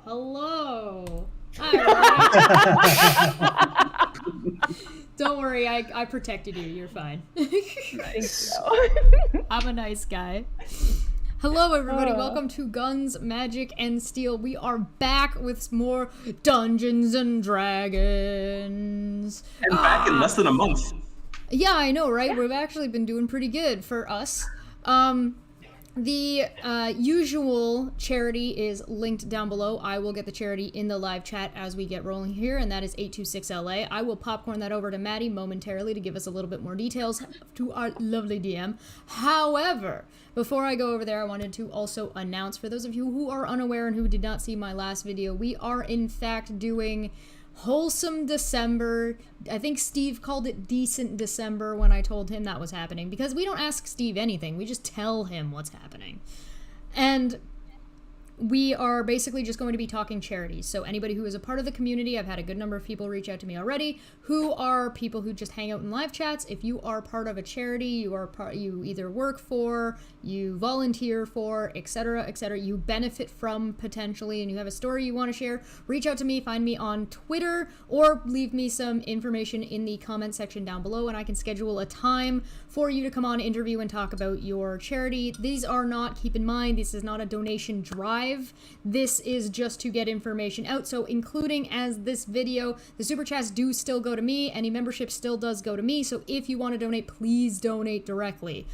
Hello. Hi. Don't worry, I protected you. You're fine. Nice. I'm a nice guy. Hello, everybody. Welcome to Guns, Magic, and Steel. We are back with more Dungeons and Dragons. And back in less than a month. Yeah, I know, right? Yeah. We've actually been doing pretty good for us. The usual charity is linked down below. I will get the charity in the live chat as we get rolling here, and that is 826LA. I will popcorn that over to Maddie momentarily to give us a little bit more details to our lovely DM. However, before I go over there, I wanted to also announce, for those of you who are unaware and who did not see my last video, we are in fact doing Wholesome December. I think Steve called it Decent December when I told him that was happening, because we don't ask Steve anything, we just tell him what's happening. And we are basically just going to be talking charities. So anybody who is a part of the community, I've had a good number of people reach out to me already, who are people who just hang out in live chats. If you are part of a charity, you either work for, you volunteer for, etc., you benefit from potentially, and you have a story you want to share, reach out to me, find me on Twitter, or leave me some information in the comment section down below, and I can schedule a time for you to come on, interview, and talk about your charity. These are not, keep in mind, this is not a donation drive. This is just to get information out, so including as this video, the super chats do still go to me, any membership still does go to me, so if you want to donate, please donate directly.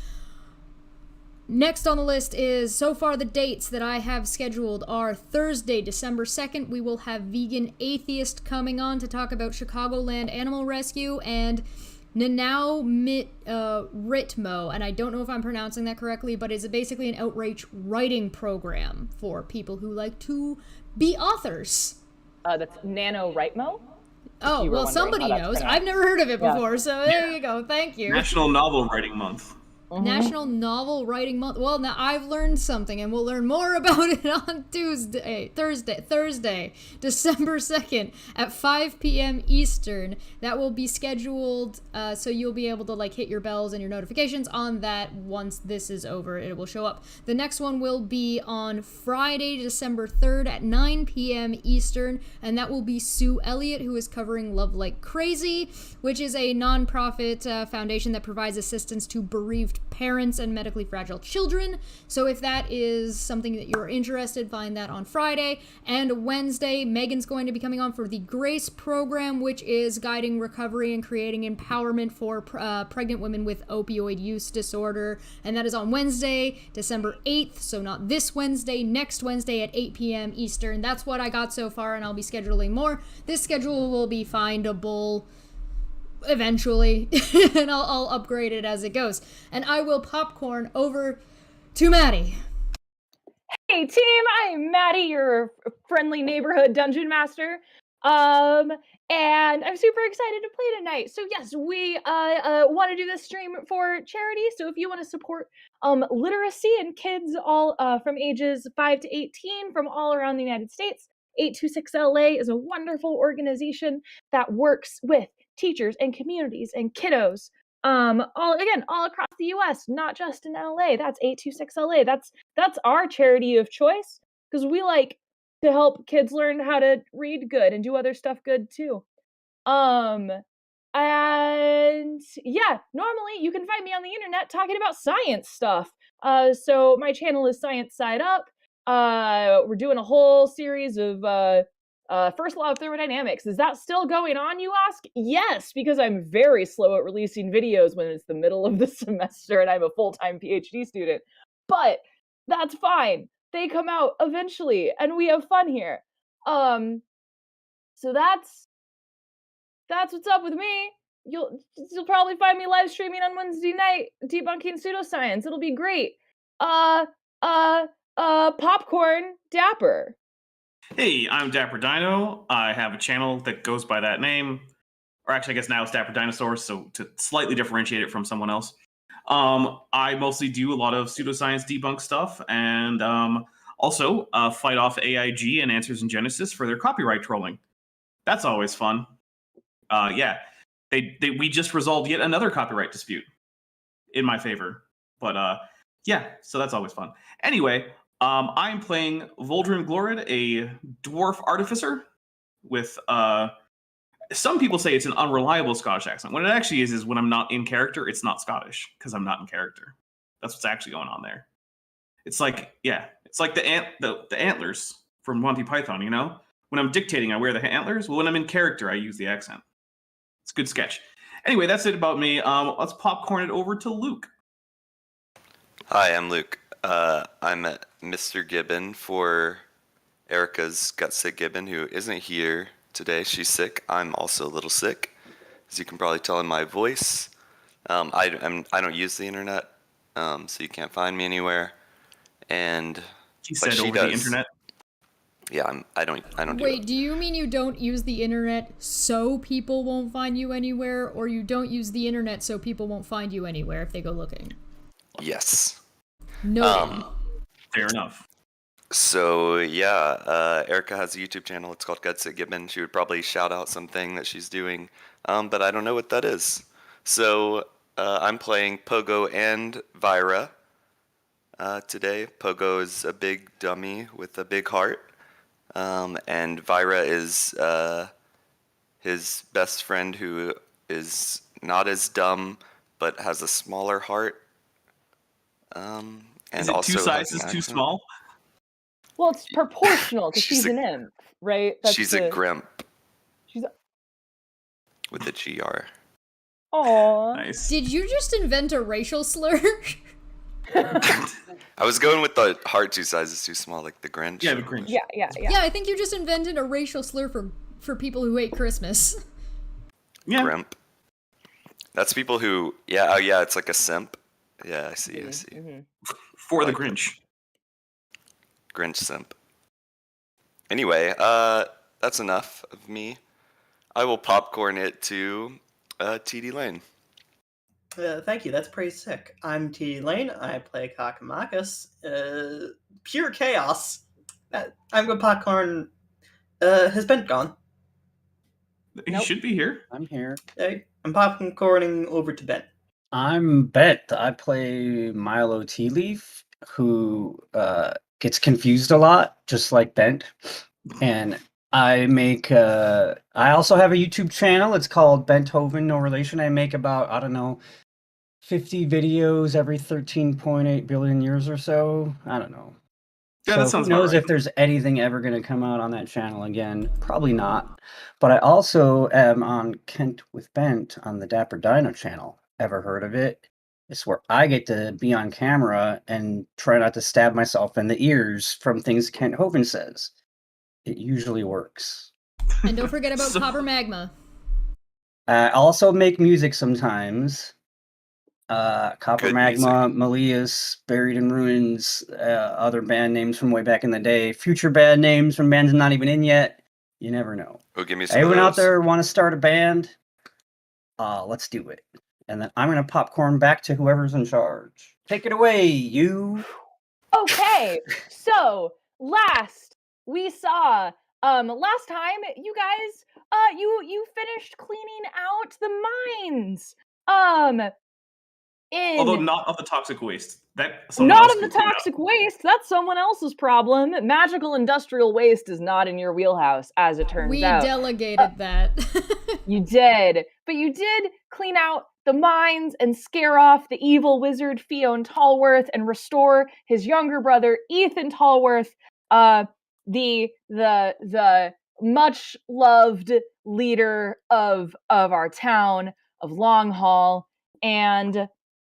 Next on the list is, so far the dates that I have scheduled are Thursday, December 2nd, we will have Vegan Atheist coming on to talk about Chicagoland Animal Rescue, and Nanau Ritmo, and I don't know if I'm pronouncing that correctly, but it's basically an outrage writing program for people who like to be authors. That's NaNoWriMo. Oh, well, somebody knows. I've never heard of it before, so there you go. Thank you. National Novel Writing Month. National Novel Writing Month. Well, now I've learned something, and we'll learn more about it on Thursday, December 2nd at 5 p.m. Eastern. That will be scheduled, so you'll be able to like hit your bells and your notifications on that once this is over. It will show up. The next one will be on Friday, December 3rd at 9 p.m. Eastern, and that will be Sue Elliott, who is covering Love Like Crazy, which is a non-profit foundation that provides assistance to bereaved parents and medically fragile children. So if that is something that you're interested, find that on Friday. And Wednesday, Megan's going to be coming on for the GRACE program, which is guiding recovery and creating empowerment for pregnant women with opioid use disorder. And that is on Wednesday, December 8th. So not this Wednesday, next Wednesday at 8 p.m. Eastern. That's what I got so far, and I'll be scheduling more. This schedule will be findable eventually, and I'll upgrade it as it goes. And I will popcorn over to Maddie. Hey team, I'm Maddie, your friendly neighborhood dungeon master. And I'm super excited to play tonight. So yes, we want to do this stream for charity. So if you want to support literacy and kids all from ages 5 to 18 from all around the United States, 826LA is a wonderful organization that works with teachers and communities and kiddos all across the US, not just in LA. That's 826LA. That's our charity of choice, because we like to help kids learn how to read good and do other stuff good too. And yeah, normally you can find me on the internet talking about science stuff. So my channel is Science Side Up. We're doing a whole series of First Law of Thermodynamics. Is that still going on, you ask? Yes, because I'm very slow at releasing videos when it's the middle of the semester and I'm a full-time PhD student. But that's fine. They come out eventually, and we have fun here. So that's what's up with me. You'll probably find me live streaming on Wednesday night, debunking pseudoscience. It'll be great. Popcorn Dapper. Hey, I'm Dapper Dino. I have a channel that goes by that name. Or actually, I guess now it's Dapper Dinosaur, so to slightly differentiate it from someone else. I mostly do a lot of pseudoscience debunk stuff, and also fight off AIG and Answers in Genesis for their copyright trolling. That's always fun. Yeah, we just resolved yet another copyright dispute in my favor. But yeah, so that's always fun. Anyway, I'm playing Voldrin Glorid, a dwarf artificer with some people say it's an unreliable Scottish accent. What it actually is when I'm not in character, it's not Scottish because I'm not in character. That's what's actually going on there. It's like, yeah, it's like the antlers from Monty Python, you know? When I'm dictating, I wear the antlers. Well, when I'm in character, I use the accent. It's a good sketch. Anyway, that's it about me. Let's popcorn it over to Luke. Hi, I'm Luke. I'm Mr. Gibbon for Erica's Got Sick Gibbon, who isn't here today. She's sick. I'm also a little sick, as you can probably tell in my voice. I don't use the internet, so you can't find me anywhere. And He said over the internet. Yeah, I don't do Wait, it. do you mean you don't use the internet so people won't find you anywhere, or you don't use the internet so people won't find you anywhere if they go looking? Yes. No. Fair enough. So yeah, Erica has a YouTube channel. It's called Guts at Gibbon. She would probably shout out something that she's doing, but I don't know what that is. So I'm playing Pogo and Vira today. Pogo is a big dummy with a big heart, and Vira is his best friend who is not as dumb but has a smaller heart. And Is it also two has an sizes too accent. small? Well, it's proportional because She's she's an imp, right? She's a grimp She's with a GR. Aw. Nice. Did you just invent a racial slur? I was going with the heart two sizes too small, like the Grinch. Yeah, the Grinch. Yeah. Yeah, I think you just invented a racial slur for people who hate Christmas. Yeah. Grimp. That's people who, yeah, oh yeah, it's like a simp. Yeah, I see. For the Like- Grinch. Grinch simp. Anyway, that's enough of me. I will popcorn it to TD Lane. Thank you, that's pretty sick. I'm TD Lane, I play Kakamakis. Pure chaos. I'm good popcorn. Has Bent gone? He Nope. should be here. I'm here. I'm popcorning over to Bent. I'm Bet. I play Milo Tea Leaf, who gets confused a lot, just like Bent. And I make. I also have a YouTube channel. It's called Benthoven No Relation. I make about 50 videos every 13.8 billion years or so. I don't know. Yeah, So that sounds who knows about right. if there's anything ever going to come out on that channel again? Probably not. But I also am on Kent with Bent on the Dapper Dino channel. Ever heard of it? It's where I get to be on camera and try not to stab myself in the ears from things Kent Hovind says. It usually works. And don't forget about So- Copper Magma. I also make music sometimes. Copper Good Magma, Malias, Buried in Ruins, other band names from way back in the day, future band names from bands not even in yet. You never know. Oh, give me some Anyone of out those. there want to start a band? Let's do it. And then I'm going to popcorn back to whoever's in charge. Take it away, you. Okay, so last we saw, last time you guys, you finished cleaning out the mines. Although not of the toxic waste. Not of the toxic waste. That's someone else's problem. Magical industrial waste is not in your wheelhouse, as it turns We out. delegated that. You did, but you did clean out the mines and scare off the evil wizard Fiona Tallworth and restore his younger brother Ethan Tallworth, the much loved leader of our town of Longhall, and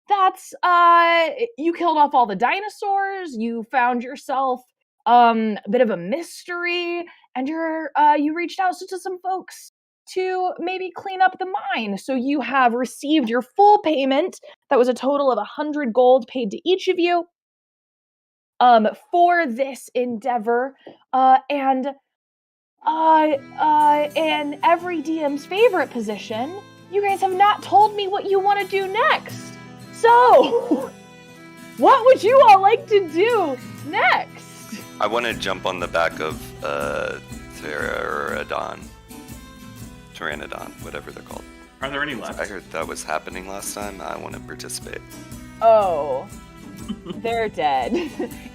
that's you killed off all the dinosaurs. You found yourself a bit of a mystery, and you reached out to some folks to maybe clean up the mine. So you have received your full payment. That was a total of 100 gold paid to each of you for this endeavor. And in every DM's favorite position, you guys have not told me what you want to do next. So, what would you all like to do next? I want to jump on the back of Pteranodon, whatever they're called. Are there any left? I heard that was happening last time. I want to participate. Oh. They're dead.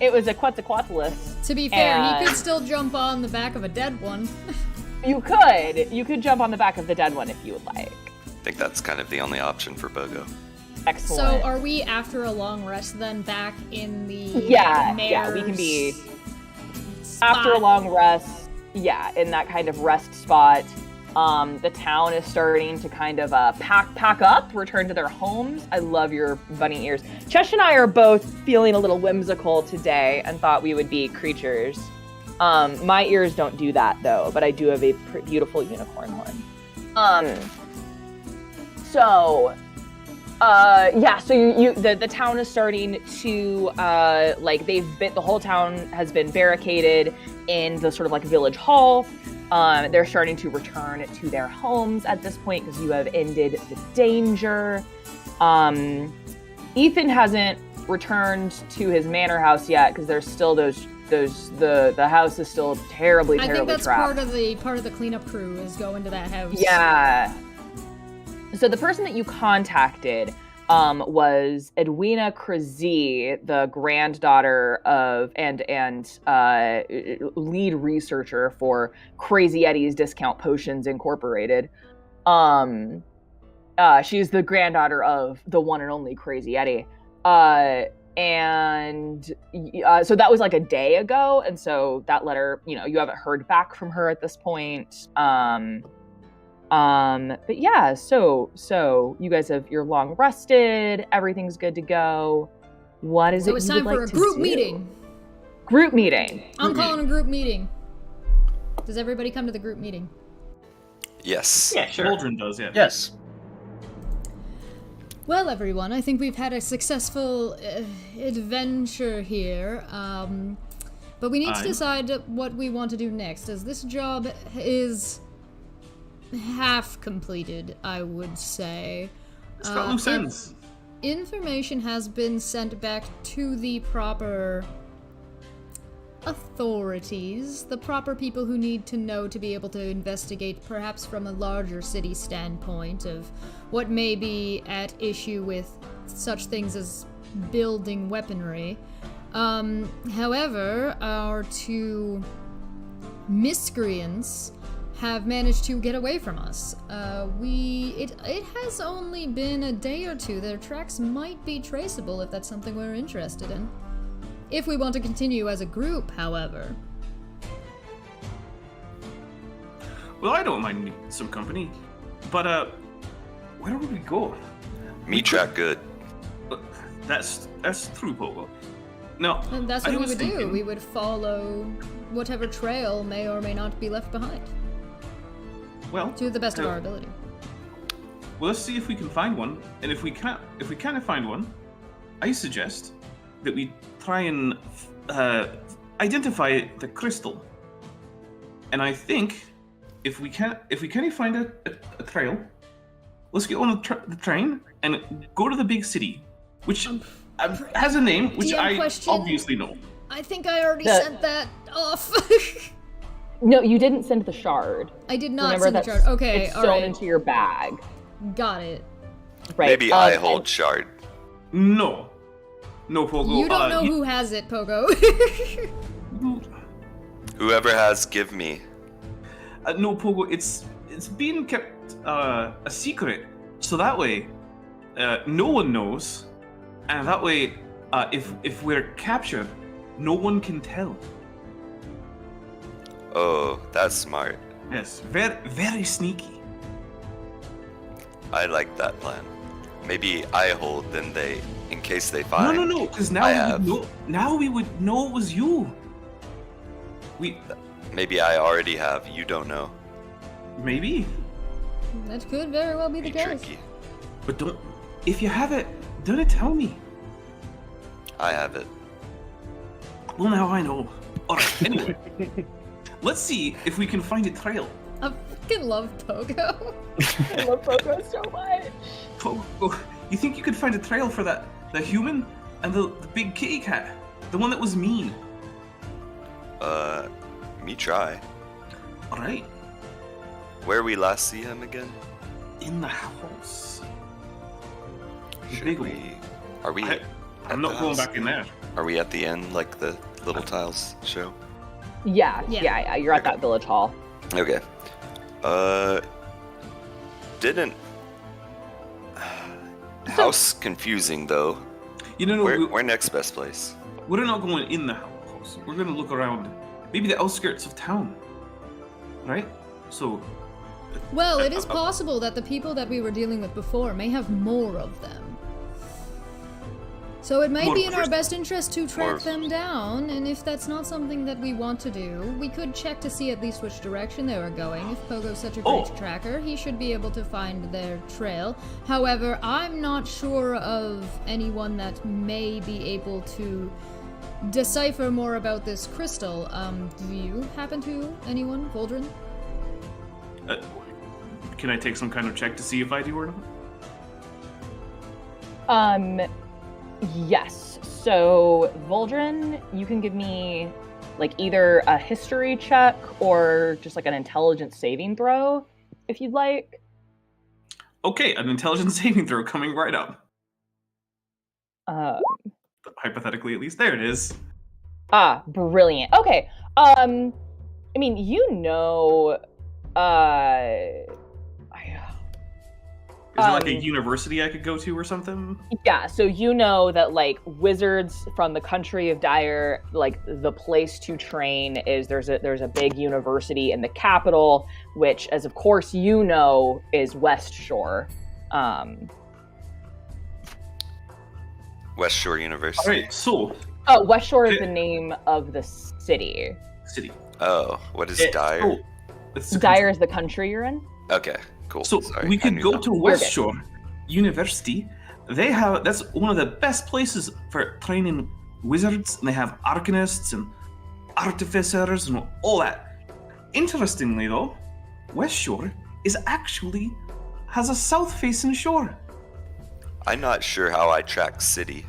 It was a Quetzalcoatlus. To be fair, he And- could still jump on the back of a dead one. You could jump on the back of the dead one if you would like. I think that's kind of the only option for Pogo. Excellent. So are we, after a long rest, then back in the Yeah, we can mayor's be spot? after a long rest. Yeah, in that kind of rest spot. The town is starting to kind of pack up, return to their homes. I love your bunny ears. Chesh and I are both feeling a little whimsical today and thought we would be creatures. My ears don't do that though, but I do have a beautiful unicorn horn. So the town is starting to the whole town has been barricaded in the sort of like village hall. They're starting to return to their homes at this point because you have ended the danger. Ethan hasn't returned to his manor house yet because there's still the house is still terribly I think that's trapped. part of the cleanup crew is going to that house. Yeah. So the person that you contacted was Edwina Krazy, the granddaughter of and lead researcher for Crazy Eddie's Discount Potions Incorporated. She's the granddaughter of the one and only Crazy Eddie. So that was like a day ago, and so that letter, you haven't heard back from her at this point. But yeah, so you guys you're long rested, everything's good to go. What is it? So it's you time would for like a to group do? meeting. Group meeting. I'm calling a group meeting. Does everybody come to the group meeting? Yes. Yeah, sure. Children does, yeah. Yes. Well, everyone, I think we've had a successful adventure here. But we need to Aye. decide what we want to do next, as this job is half completed, I would say. It's got loose ends. Information has been sent back to the proper authorities, the proper people who need to know to be able to investigate, perhaps from a larger city standpoint, of what may be at issue with such things as building weaponry. However, our two miscreants have managed to get away from us. It has only been a day or two. Their tracks might be traceable if that's something we're interested in. If we want to continue as a group, however. Well, I don't mind some company. But, where would we go? Me track good. That's through Pogo. No, And that's I what we was would do. thinking- We would follow whatever trail may or may not be left behind, Well, to the best of uh, our ability. well, let's see if we can find one. And if we can't find one, I suggest that we try and identify the crystal. And I think if we can't find a trail, let's get on the train and go to the big city, which has a name which DM I question. obviously know. I think I already The- sent that off. No, you didn't send the shard. I did not Remember send the that's chart. Okay, it's all sewn right. into your bag. Got it. Right. Maybe I and- hold shard. No, Pogo. You don't know who has it, Pogo. Whoever has, give me. No, Pogo. It's being kept a secret, so that way no one knows, and that way if we're captured, no one can tell. Oh, that's smart. Yes, very very sneaky. I like that plan. Maybe I hold, then they, in case they find. No, because I now we would know it was you. Maybe I already have. You don't know. Maybe, That could very well be the Be case. tricky. but don't. If you have it, don't tell me. I have it. Well, now I know. All right. Anyway, let's see if we can find a trail. I fucking love Pogo. I love Pogo so much. Pogo, you think you could find a trail for the human and the big kitty cat, the one that was mean? Me try. All right. Where we last see him again? In the house. The Should big we? one. Are we? I- I'm not going back in there. Are we at the end, like the little tiles show? Yeah. Yeah. You're at that village hall. Okay. Didn't... House confusing, though. You know, Where next best place? we're not going in the house. We're going to look around, maybe the outskirts of town, right? So, Well, it is possible that the people that we were dealing with before may have more of them. So it might More be in our crystals. best interest to track More- them down, and if that's not something that we want to do, we could check to see at least which direction they were going. If Pogo's such a great Oh. tracker, he should be able to find their trail. However, I'm not sure of anyone that may be able to decipher more about this crystal. Do you happen to, anyone? Voldrin? can I take some kind of check to see if I do or not? Yes. So, Voldrin, you can give me like either a history check or just like an intelligence saving throw, if you'd like. Okay, an intelligence saving throw coming right up. Uh, Hypothetically, at least. There it is. Brilliant. Okay. I mean, you know, Is it like a university I could go to or something? yeah, so you know that like wizards from the country of Dire, like the place to train is there's a big university in the capital, which, as of course you know, is West Shore. West Shore University. Alright, so, Oh, West Shore is the name of the city. city. Oh, what is Eh, Dire? oh, it's the Dire is the country you're in. Okay, cool. So Sorry, we I could knew go that. to West Shore University. That's one of the best places for training wizards, and they have arcanists and artificers and all that. Interestingly though, West Shore has a south-facing shore. I'm not sure how I track city.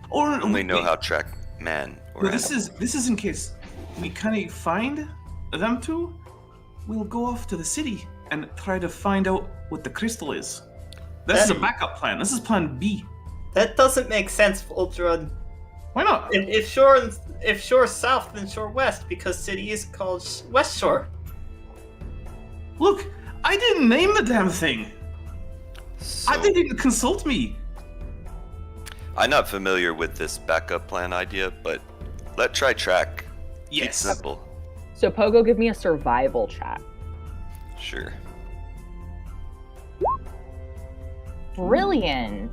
Or I only know wait, how to track man or well, this animal. is in case we kind of find them two. We'll go off to the city and try to find out what the crystal is. This is a backup plan. This is plan B. That doesn't make sense, Ultra. Why not? If shore south, then shore west, because city is called West Shore. Look, I didn't name the damn thing. So, They didn't consult me. I'm not familiar with this backup plan idea, but let's try track. It's Yes. simple. So Pogo, give me a survival check. Sure. Brilliant.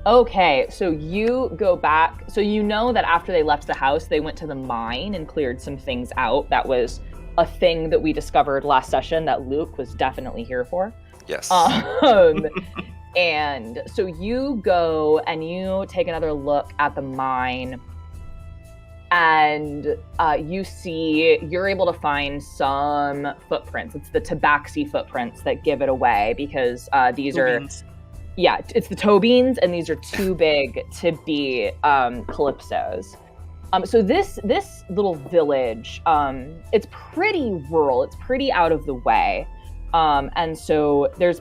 Okay, so you go back. So you know that after they left the house, they went to the mine and cleared some things out. That was a thing that we discovered last session that Luke was definitely here for. Yes. And so you go and you take another look at the mine, and you're able to find some footprints. It's the tabaxi footprints that give it away, because these are, yeah, it's the toe beans, and these are too big to be calypsos. So this little village, it's pretty rural. It's pretty out of the way, and so there's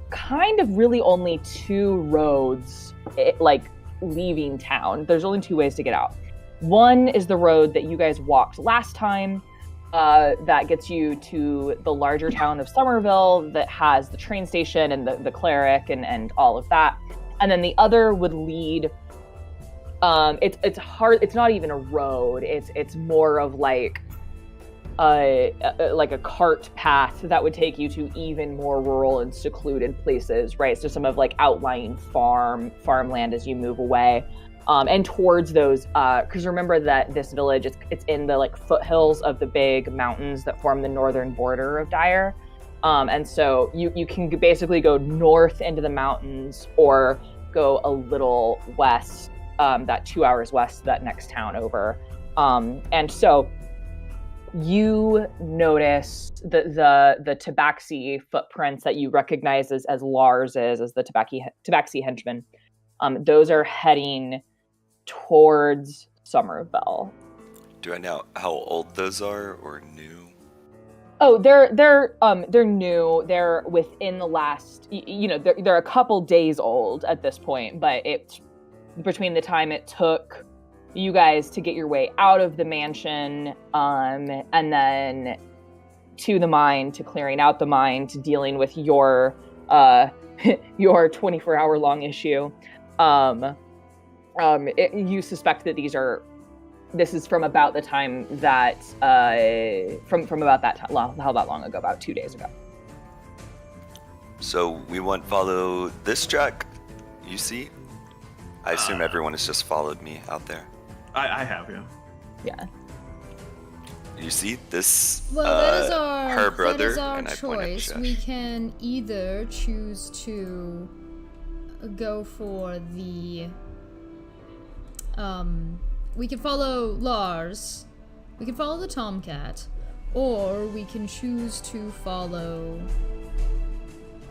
kind of really only two roads, like leaving town. There's only two ways to get out. One is the road that you guys walked last time, that gets you to the larger town of Somerville, that has the train station and the cleric and all of that. And then the other would lead. It's hard. It's not even a road. It's more of like a cart path that would take you to even more rural and secluded places, right? So some of like outlying farmland as you move away, and towards those. Because remember that this village, it's in the like foothills of the big mountains that form the northern border of Dire, and so you can basically go north into the mountains or go a little west, that 2 hours west, that next town over, and so. You notice the tabaxi footprints that you recognize as Lars's, as the tabaxi henchmen. Those are heading towards Somerville. Do I know how old those are or new? Oh, they're new. They're within the last, they're a couple days old at this point, but it's between the time it took you guys to get your way out of the mansion, and then to the mine, to clearing out the mine, to dealing with your your 24-hour long issue. You suspect that this is from about the time that from about that time, how that long ago, about 2 days ago. So we won't follow this track, you see? I assume everyone has just followed me out there. I have, yeah. Yeah. You see this? Well, her brother, that is our and I pointed at choice. Josh. We can either choose to go for the we can follow Lars, we can follow the Tomcat, or we can choose to follow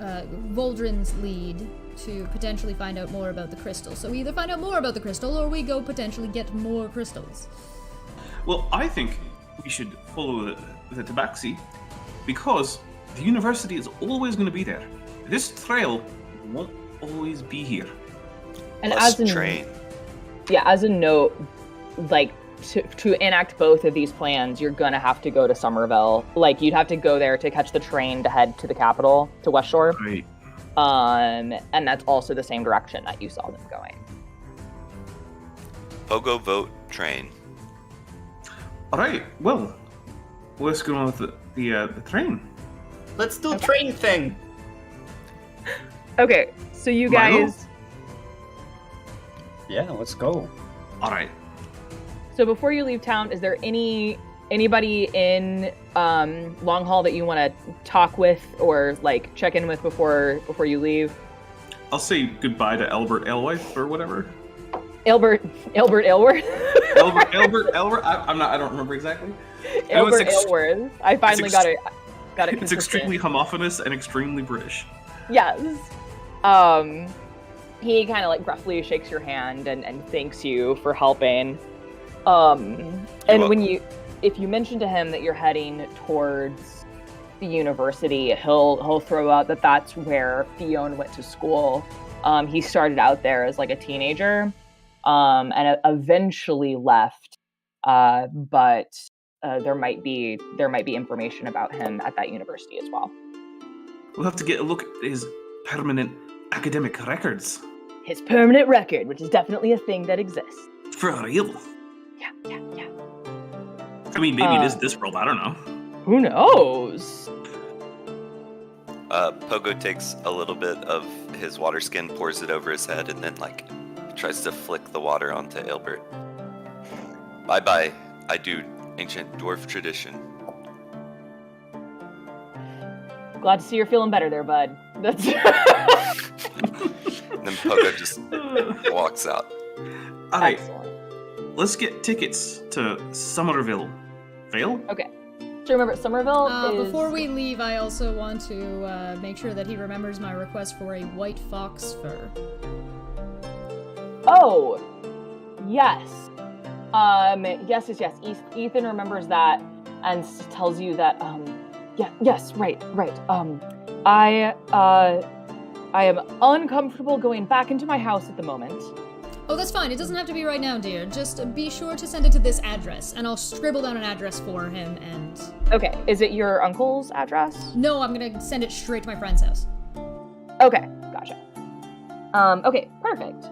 Voldrin's lead to potentially find out more about the crystal. So we either find out more about the crystal, or we go potentially get more crystals. Well, I think we should follow the Tabaxi because the university is always going to be there. This trail won't always be here. And Plus as a train. Yeah, as a note, like to enact both of these plans, you're gonna have to go to Somerville. Like you'd have to go there to catch the train to head to the capital, to West Shore. Right. And that's also the same direction that you saw them going. Pogo vote train. All right. Well, let's go on with the train. Let's do train thing. Okay, so you Milo? guys. Yeah, let's go. All right. So before you leave town, is there anybody in Long Haul that you want to talk with or like check in with before you leave? I'll say goodbye to Albert Elwife or whatever. Albert Aylworth. Albert. I don't remember exactly. Albert Aylworth. I finally got it. It's consistent. extremely homophonous and extremely British. Yes. He kind of like gruffly shakes your hand and thanks you for helping. And if you mention to him that you're heading towards the university, he'll throw out that that's where Fionn went to school. He started out there as like a teenager, and eventually left. But there might be information about him at that university as well. We'll have to get a look at his permanent academic records. His permanent record, which is definitely a thing that exists. For real. Yeah. I mean, maybe it is this world. I don't know. Who knows? Pogo takes a little bit of his water skin, pours it over his head, and then like tries to flick the water onto Albert. Bye. I do ancient dwarf tradition. Glad to see you're feeling better there, bud. That's And then Pogo just walks out. All right. excellent. Let's get tickets to Somerville. Vale? Okay. So remember, Somerville is... Before we leave, I also want to make sure that he remembers my request for a white fox fur. Oh! Yes. Yes. Ethan remembers that and tells you that, right. I am uncomfortable going back into my house at the moment. Oh, that's fine. It doesn't have to be right now, dear. Just be sure to send it to this address, and I'll scribble down an address for him, and... Okay, is it your uncle's address? No, I'm gonna send it straight to my friend's house. Okay, gotcha. Okay, perfect.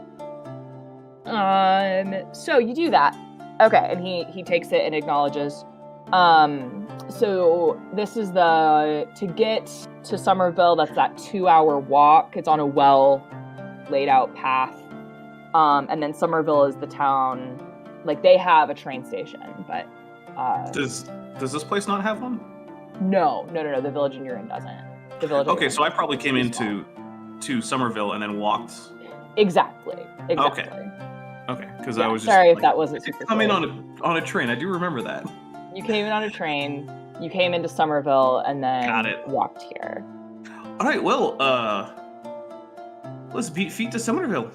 So you do that. Okay, and he takes it and acknowledges. So this is to get to Somerville, that's that 2-hour walk. It's on a well laid out path. And then Somerville is the town, like they have a train station, but Does this place not have one? No, the village in Urin doesn't. The village. Okay, so I probably came into Somerville and then walked. Exactly. Okay, because I was just sorry if that wasn't super come in clear. on a train. I do remember that. You came in on a train, you came into Somerville, and then Got it. walked here. All right, well, let's beat feet to Somerville.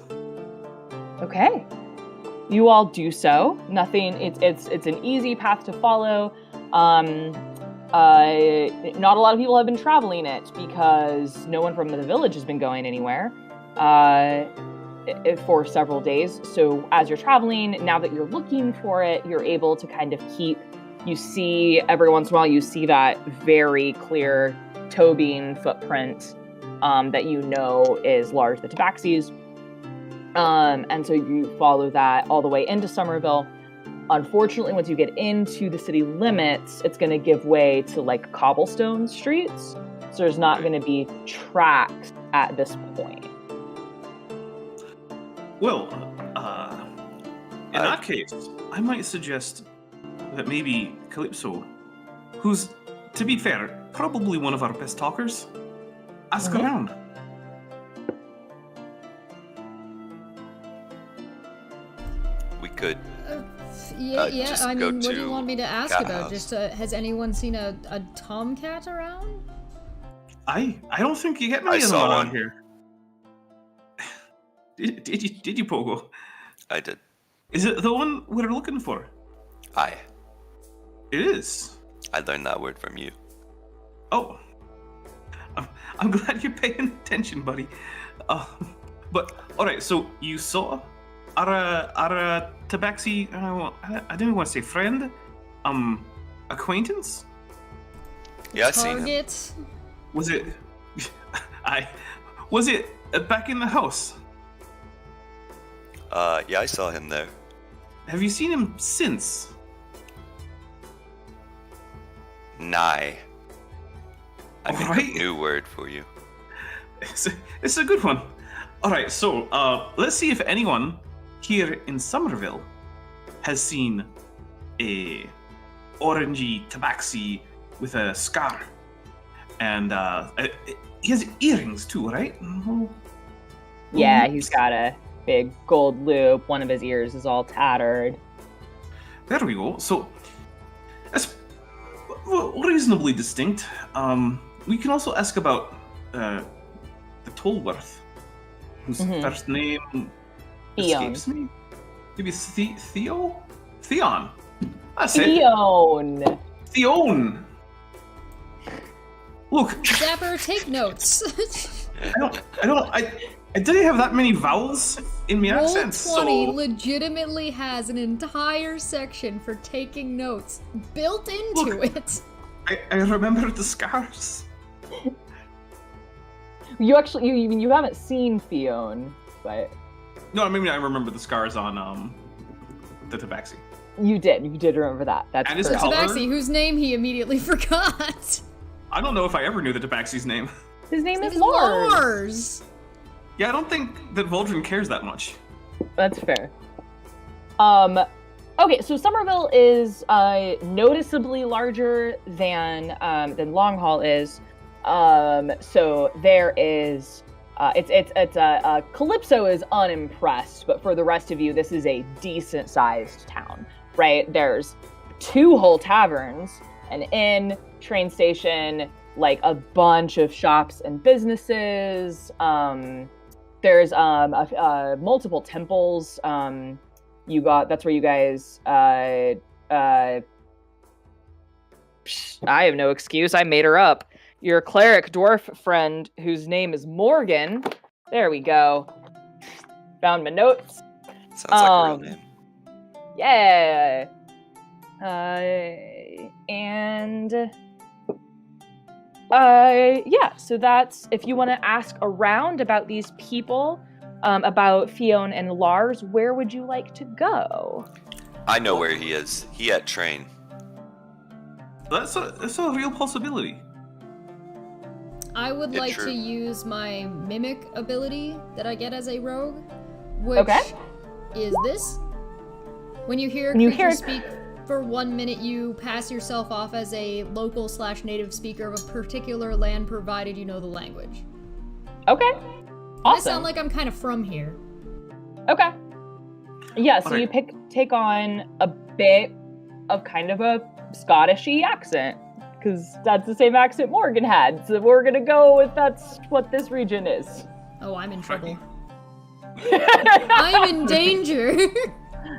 Okay. You all do so. Nothing. It's an easy path to follow. Not a lot of people have been traveling it because no one from the village has been going anywhere. for several days. So as you're traveling, now that you're looking for it, you're able to kind of you see every once in a while, you see that very clear toe bean footprint that you know is Lars the Tabaxi's. And so you follow that all the way into Somerville. Unfortunately, once you get into the city limits, it's going to give way to like cobblestone streets. So there's not going to be tracks at this point. Well, in that case, I might suggest that maybe Calypso, who's, to be fair, probably one of our best talkers, ask around. We could. Yeah. I mean, what do you want me to ask Cat about? House. Just has anyone seen a tomcat around? I don't think you get many I of them saw around one. here. Did you, Pogo? I did. Is it the one we're looking for? Aye. It is. I learned that word from you. Oh. I'm glad you're paying attention, buddy. But, alright, so you saw our Tabaxi, I didn't want to say friend, acquaintance? Yeah, I seen him. Target? Was it... Was it back in the house? Yeah, I saw him there. Have you seen him since? Nigh. I made Alright. a new word for you. It's a good one. Alright, so, let's see if anyone here in Somerville has seen a orangey tabaxi with a scar. And, he has earrings too, right? Yeah, he's got a big gold loop. One of his ears is all tattered. There we go. So, that's reasonably distinct. We can also ask about the Tolworth, whose first name escapes me. Maybe Theo? Theon. That's it. Theon. Theon. Look, Dapper, take notes. I didn't have that many vowels in my Roll accent, 20 so... legitimately has an entire section for taking notes built into it. I remember the scars. You actually, you haven't seen Theon, but No, I mean, I remember the scars on the Tabaxi. you did remember that. That's And his correct. color? Tabaxi, whose name he immediately forgot. I don't know if I ever knew the Tabaxi's name. His name is It's Lars. Lars. Yeah, I don't think that Voldrin cares that much. That's fair. Okay, so Somerville is noticeably larger than Longhall is. So there is Calypso is unimpressed, but for the rest of you, this is a decent sized town, right? There's 2 whole taverns, an inn, train station, like a bunch of shops and businesses. There's multiple temples. That's where you guys I have no excuse. I made her up. Your cleric dwarf friend, whose name is Morgan. There we go. Found my notes. Sounds like a real name. Yeah. Yeah, so that's, if you want to ask around about these people, about Fionn and Lars, where would you like to go? I know where he is. He at train. That's a real possibility. I would Yeah, like true. to use my mimic ability that I get as a rogue, which Okay. is this. When you hear a When you creature hear- speak for 1 minute, you pass yourself off as a local/native speaker of a particular land, provided you know the language. Okay. I Awesome. sound like I'm kind of from here. Okay. Yeah, so Alright. you take on a bit of kind of a Scottish-y accent, because that's the same accent Morgan had. So we're gonna go with that's what this region is. Oh, I'm in trouble. I'm in danger.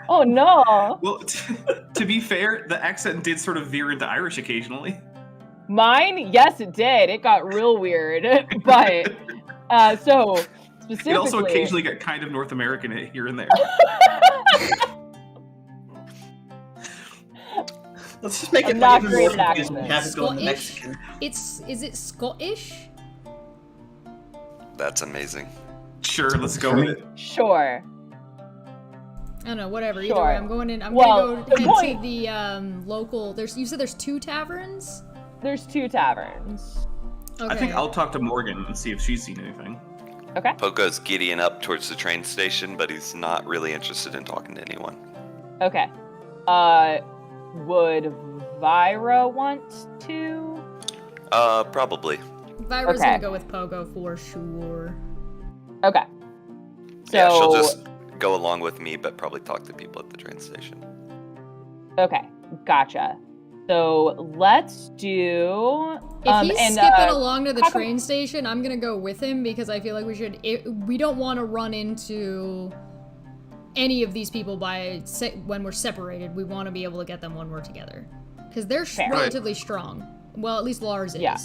Oh no. Well, to be fair, the accent did sort of veer into Irish occasionally. Mine? Yes, it did. It got real weird. But so specifically. You also occasionally get kind of North American here and there. Let's just make it I'm not even great more at confusing. We have to go in the Scottish? Mexican. Is it Scottish? That's amazing. Sure, let's go with it. Sure. I don't know, whatever. Either Sure. way, I'm going in. I'm Well, gonna the go head point- to the local. You said there's 2 taverns. There's 2 taverns. Okay. I think I'll talk to Morgan and see if she's seen anything. Okay. Pogo's giddying up towards the train station, but he's not really interested in talking to anyone. Okay. Would Vyra want to? Probably. Vyra's Okay. gonna go with Pogo for sure. Okay. So, Yeah, she'll just go along with me, but probably talk to people at the train station. Okay, gotcha. So let's do. If he's and, skipping along to the Kaka- train station, I'm gonna go with him because I feel like we don't want to run into any of these people when we're separated. We want to be able to get them when we're together because they're Fair. relatively strong. Well, at least Lars is. Yeah.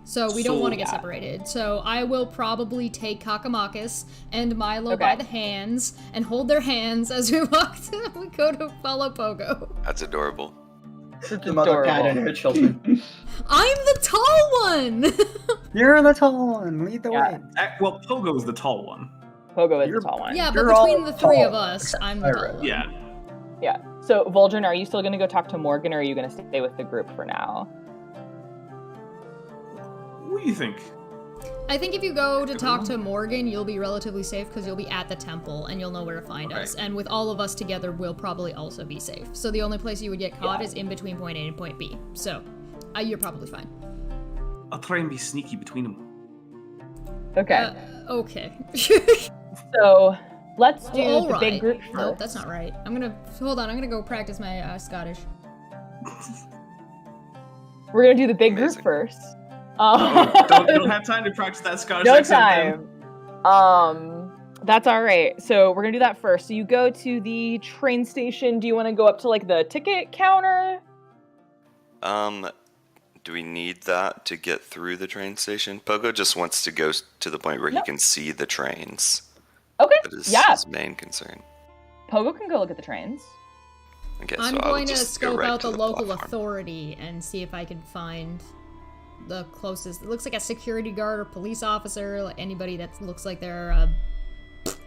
So we don't So- want to get Yeah. separated. So I will probably take Kakamakis and Milo Okay. by the hands and hold their hands as we we go to follow Pogo. That's adorable. The mother cat and her children. I'm the tall one! You're the tall one. Lead the Yeah. way. Well, Pogo's the tall one. Pogo is You're- the tall one. Yeah, but You're all between the 3 of tall, us, except I'm the Pyro. tall one. Yeah. Yeah. So Vol'jin, are you still gonna go talk to Morgan, or are you gonna stay with the group for now? What do you think? I think if you go to talk to Morgan, you'll be relatively safe because you'll be at the temple and you'll know where to find Okay. us. And with all of us together, we'll probably also be safe. So the only place you would get caught Yeah. is in between point A and point B. So you're probably fine. I'll try and be sneaky between them. Okay. Okay. So let's do All the right. big group first. No, that's not right. Hold on. I'm gonna go practice my Scottish. We're gonna do the big group Amazing. first. Don't have time to practice that Scottish No accent. time. That's all right. So we're gonna do that first. So you go to the train station. Do you want to go up to like the ticket counter? Do we need that to get through the train station? Pogo just wants to go to the point where Nope. he can see the trains. Okay. That is Yeah. his main concern. Pogo can go look at the trains. Okay, I'm so I'll going to just go scope right out to the local platform. authority and see if I can find the closest. It looks like a security guard or police officer, like anybody that looks like they're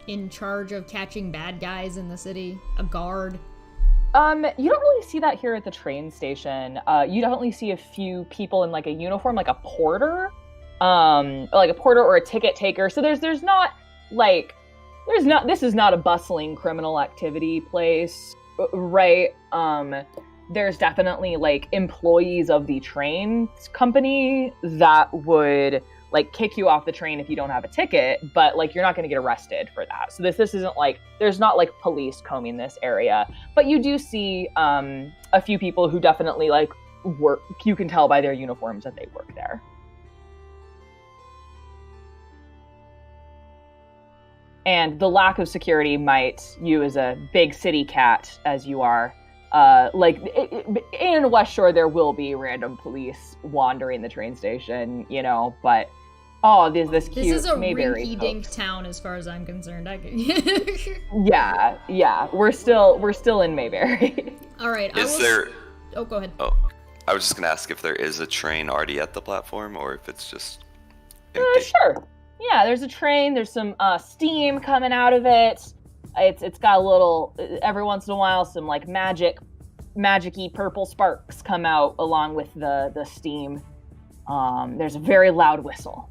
in charge of catching bad guys in the city. A guard. You don't really see that here at the train station. You definitely see a few people in like a uniform, like a porter, like a porter or a ticket taker. So there's not like this is not a bustling criminal activity place, right? There's definitely like employees of the train company that would like kick you off the train if you don't have a ticket, but like you're not going to get arrested for that. So this isn't like there's not like police combing this area, but you do see a few people who definitely like work. You can tell by their uniforms that they work there. And the lack of security might, you as a big city cat as you are, in West Shore there will be random police wandering the train station, you know, but this cute This is a Mayberry rinky-dink folks. town as far as I'm concerned. Yeah, we're still in Mayberry. All right. Is there? Oh, go ahead. Oh, I was just gonna ask if there is a train already at the platform, or if it's just empty. Sure. Yeah, there's a train. There's some steam coming out of it. It's got a little every once in a while some like magic-y purple sparks come out along with the steam. There's a very loud whistle.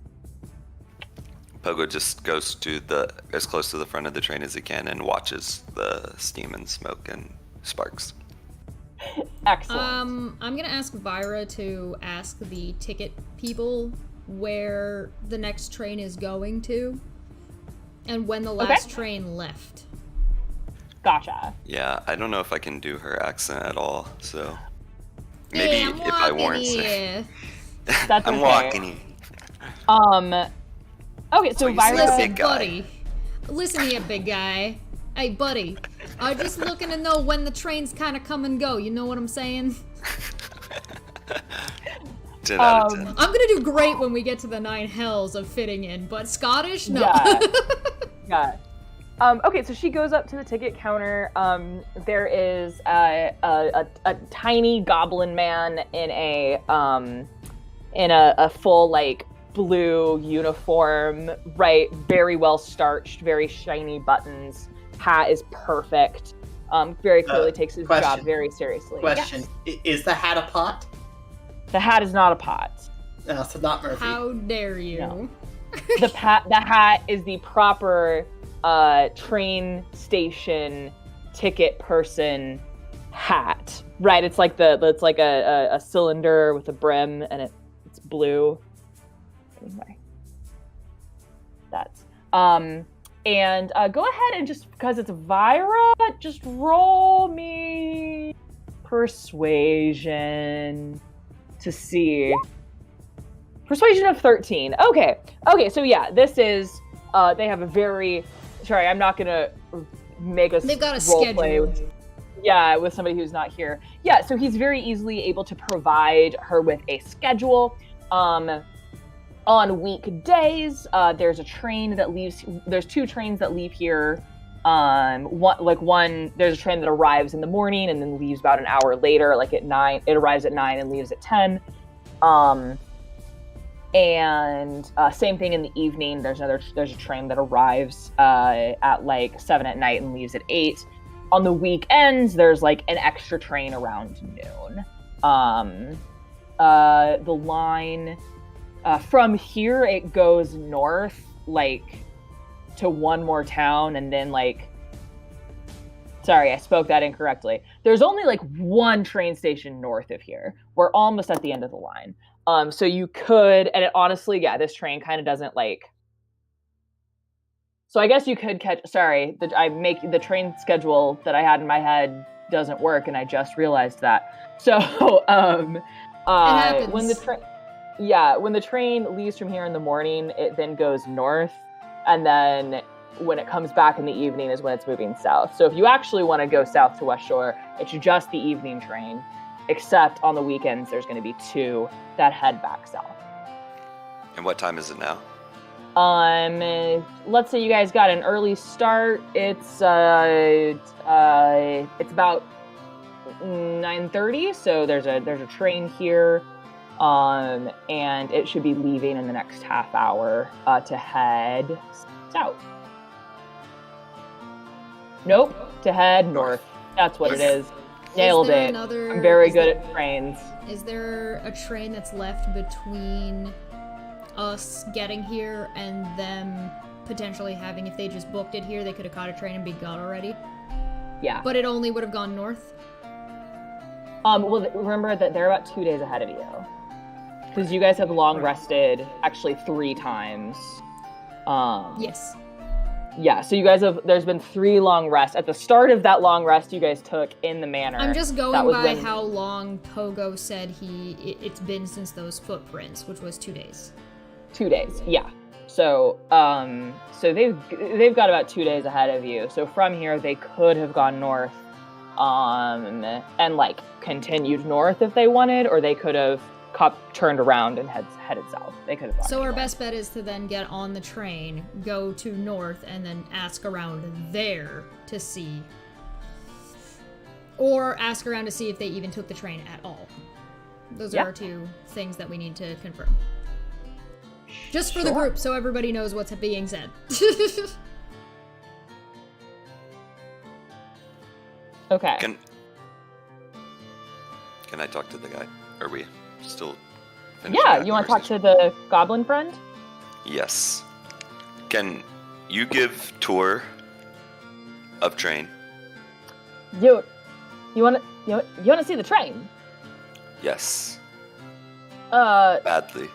Pogo just goes to as close to the front of the train as he can and watches the steam and smoke and sparks. Excellent. I'm gonna ask Vyra to ask the ticket people where the next train is going to, and when the last train left. Gotcha. Yeah, I don't know if I can do her accent at all, so Hey, maybe I'm if I walking weren't here. That's I'm okay. walking here. Okay, so So you see Vyra. a Listen, big guy. buddy. Listen here, big guy. Hey, buddy. I'm just looking to know when the trains kind of come and go. You know what I'm saying? 10 out of 10. I'm gonna do great when we get to the 9 hells of fitting in, but Scottish? No. Yeah. Yeah. Okay, so she goes up to the ticket counter. There is a tiny goblin man in a full like blue uniform, right? Very well starched, very shiny buttons. Hat is perfect. Very clearly takes his job very seriously. Question: Yes. Is the hat a pot? The hat is not a pot. No, so not Murphy. How dare you? No. The hat is the proper train station ticket person hat, right? It's like a cylinder with a brim, and it's blue. Anyway, that's and go ahead and just because it's Vyra, just roll me persuasion to see. Persuasion of 13. Okay, so yeah, this is they have a very sorry, I'm not gonna make us They've got a role schedule. play with somebody who's not here. Yeah, so he's very easily able to provide her with a schedule. On weekdays, there's a train that leaves. There's 2 trains that leave here. There's a train that arrives in the morning and then leaves about an hour later, like at 9. It arrives at 9 and leaves at 10. And same thing in the evening. There's a train that arrives at like 7 at night and leaves at 8. On the weekends, there's like an extra train around noon. The line from here, it goes north like to one more town, and then like sorry, I spoke that incorrectly. There's only like one train station north of here. We're almost at the end of the line. So you could, and it, honestly, yeah, this train kind of doesn't like. So I guess you could catch. Sorry, the train schedule that I had in my head doesn't work, and I just realized that. So when the train leaves from here in the morning, it then goes north, and then when it comes back in the evening is when it's moving south. So if you actually want to go south to West Shore, it's just the evening train, except on the weekends there's going to be 2 that head back south. And what time is it now? Let's say you guys got an early start. It's about 9:30, so there's a train here. And it should be leaving in the next half hour to head south. Nope, to head north. That's what it is. Nailed it. I'm very good at trains. Is there a train that's left between us getting here and them potentially having, if they just booked it here, they could have caught a train and be gone already? Yeah. But it only would have gone north? Well, remember that they're about 2 days ahead of you. Because you guys have long rested actually 3 times. Yes. Yeah, so you guys there's been 3 long rests. At the start of that long rest you guys took in the manor. I'm just going by how long Pogo said it's been since those footprints, which was 2 days. 2 days, yeah. So, so they've got about 2 days ahead of you. So from here they could have gone north, and like continued north if they wanted, or they could have turned around and headed south. They could have. So our best bet is to then get on the train, go to north, and then ask around there to see, or ask around to see if they even took the train at all. Those are our 2 things that we need to confirm. Just for the group, so everybody knows what's being said. Okay. Can I talk to the guy? Are we still? Yeah, you want to talk to the goblin friend? Yes. Can you give tour of train? You want to see the train? Yes. Uh. Badly.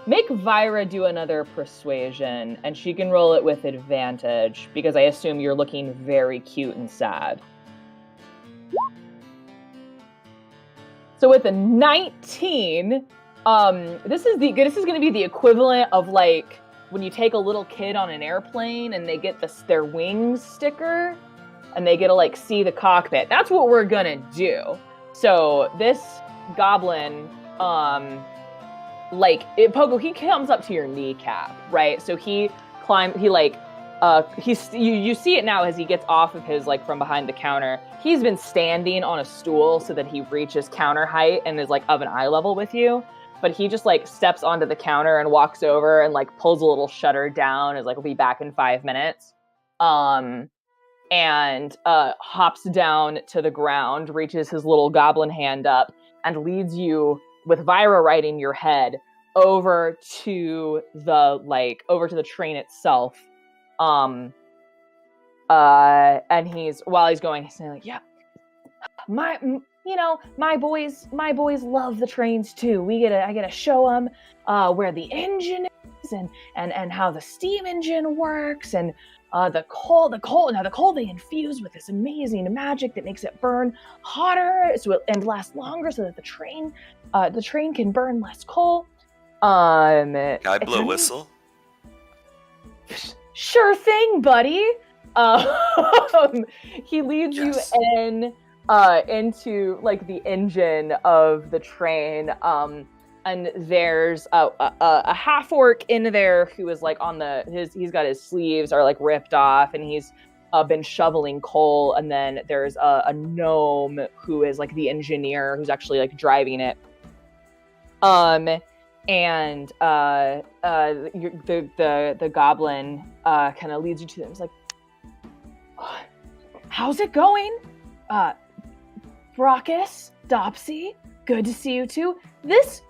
Make Vyra do another persuasion, and she can roll it with advantage, because I assume you're looking very cute and sad. So with a 19, this is going to be the equivalent of like when you take a little kid on an airplane and they get their wings sticker, and they get to like see the cockpit. That's what we're gonna do. So this goblin, Pogo, he comes up to your kneecap, right? So you see it now as he gets off of his, like, from behind the counter. He's been standing on a stool so that he reaches counter height and is, like, of an eye level with you. But he just, like, steps onto the counter and walks over and, like, pulls a little shutter down, is like, we'll be back in 5 minutes. And hops down to the ground, reaches his little goblin hand up, and leads you, with Vyra riding your head, over to the train itself. And while he's going, he's saying, like, yeah, my boys love the trains too. I get to show them where the engine is and how the steam engine works, and the coal they infuse with this amazing magic that makes it burn hotter and last longer, so that the train can burn less coal. Can I blow a whistle? Sure thing, buddy. He leads you into, like, the engine of the train, and there's a half orc in there who is, like, he's got his sleeves are, like, ripped off, and he's been shoveling coal. And then there's a gnome who is, like, the engineer who's actually, like, driving it. And the goblin kind of leads you to them. It's like, how's it going? Brockus, Dopsy, good to see you too. This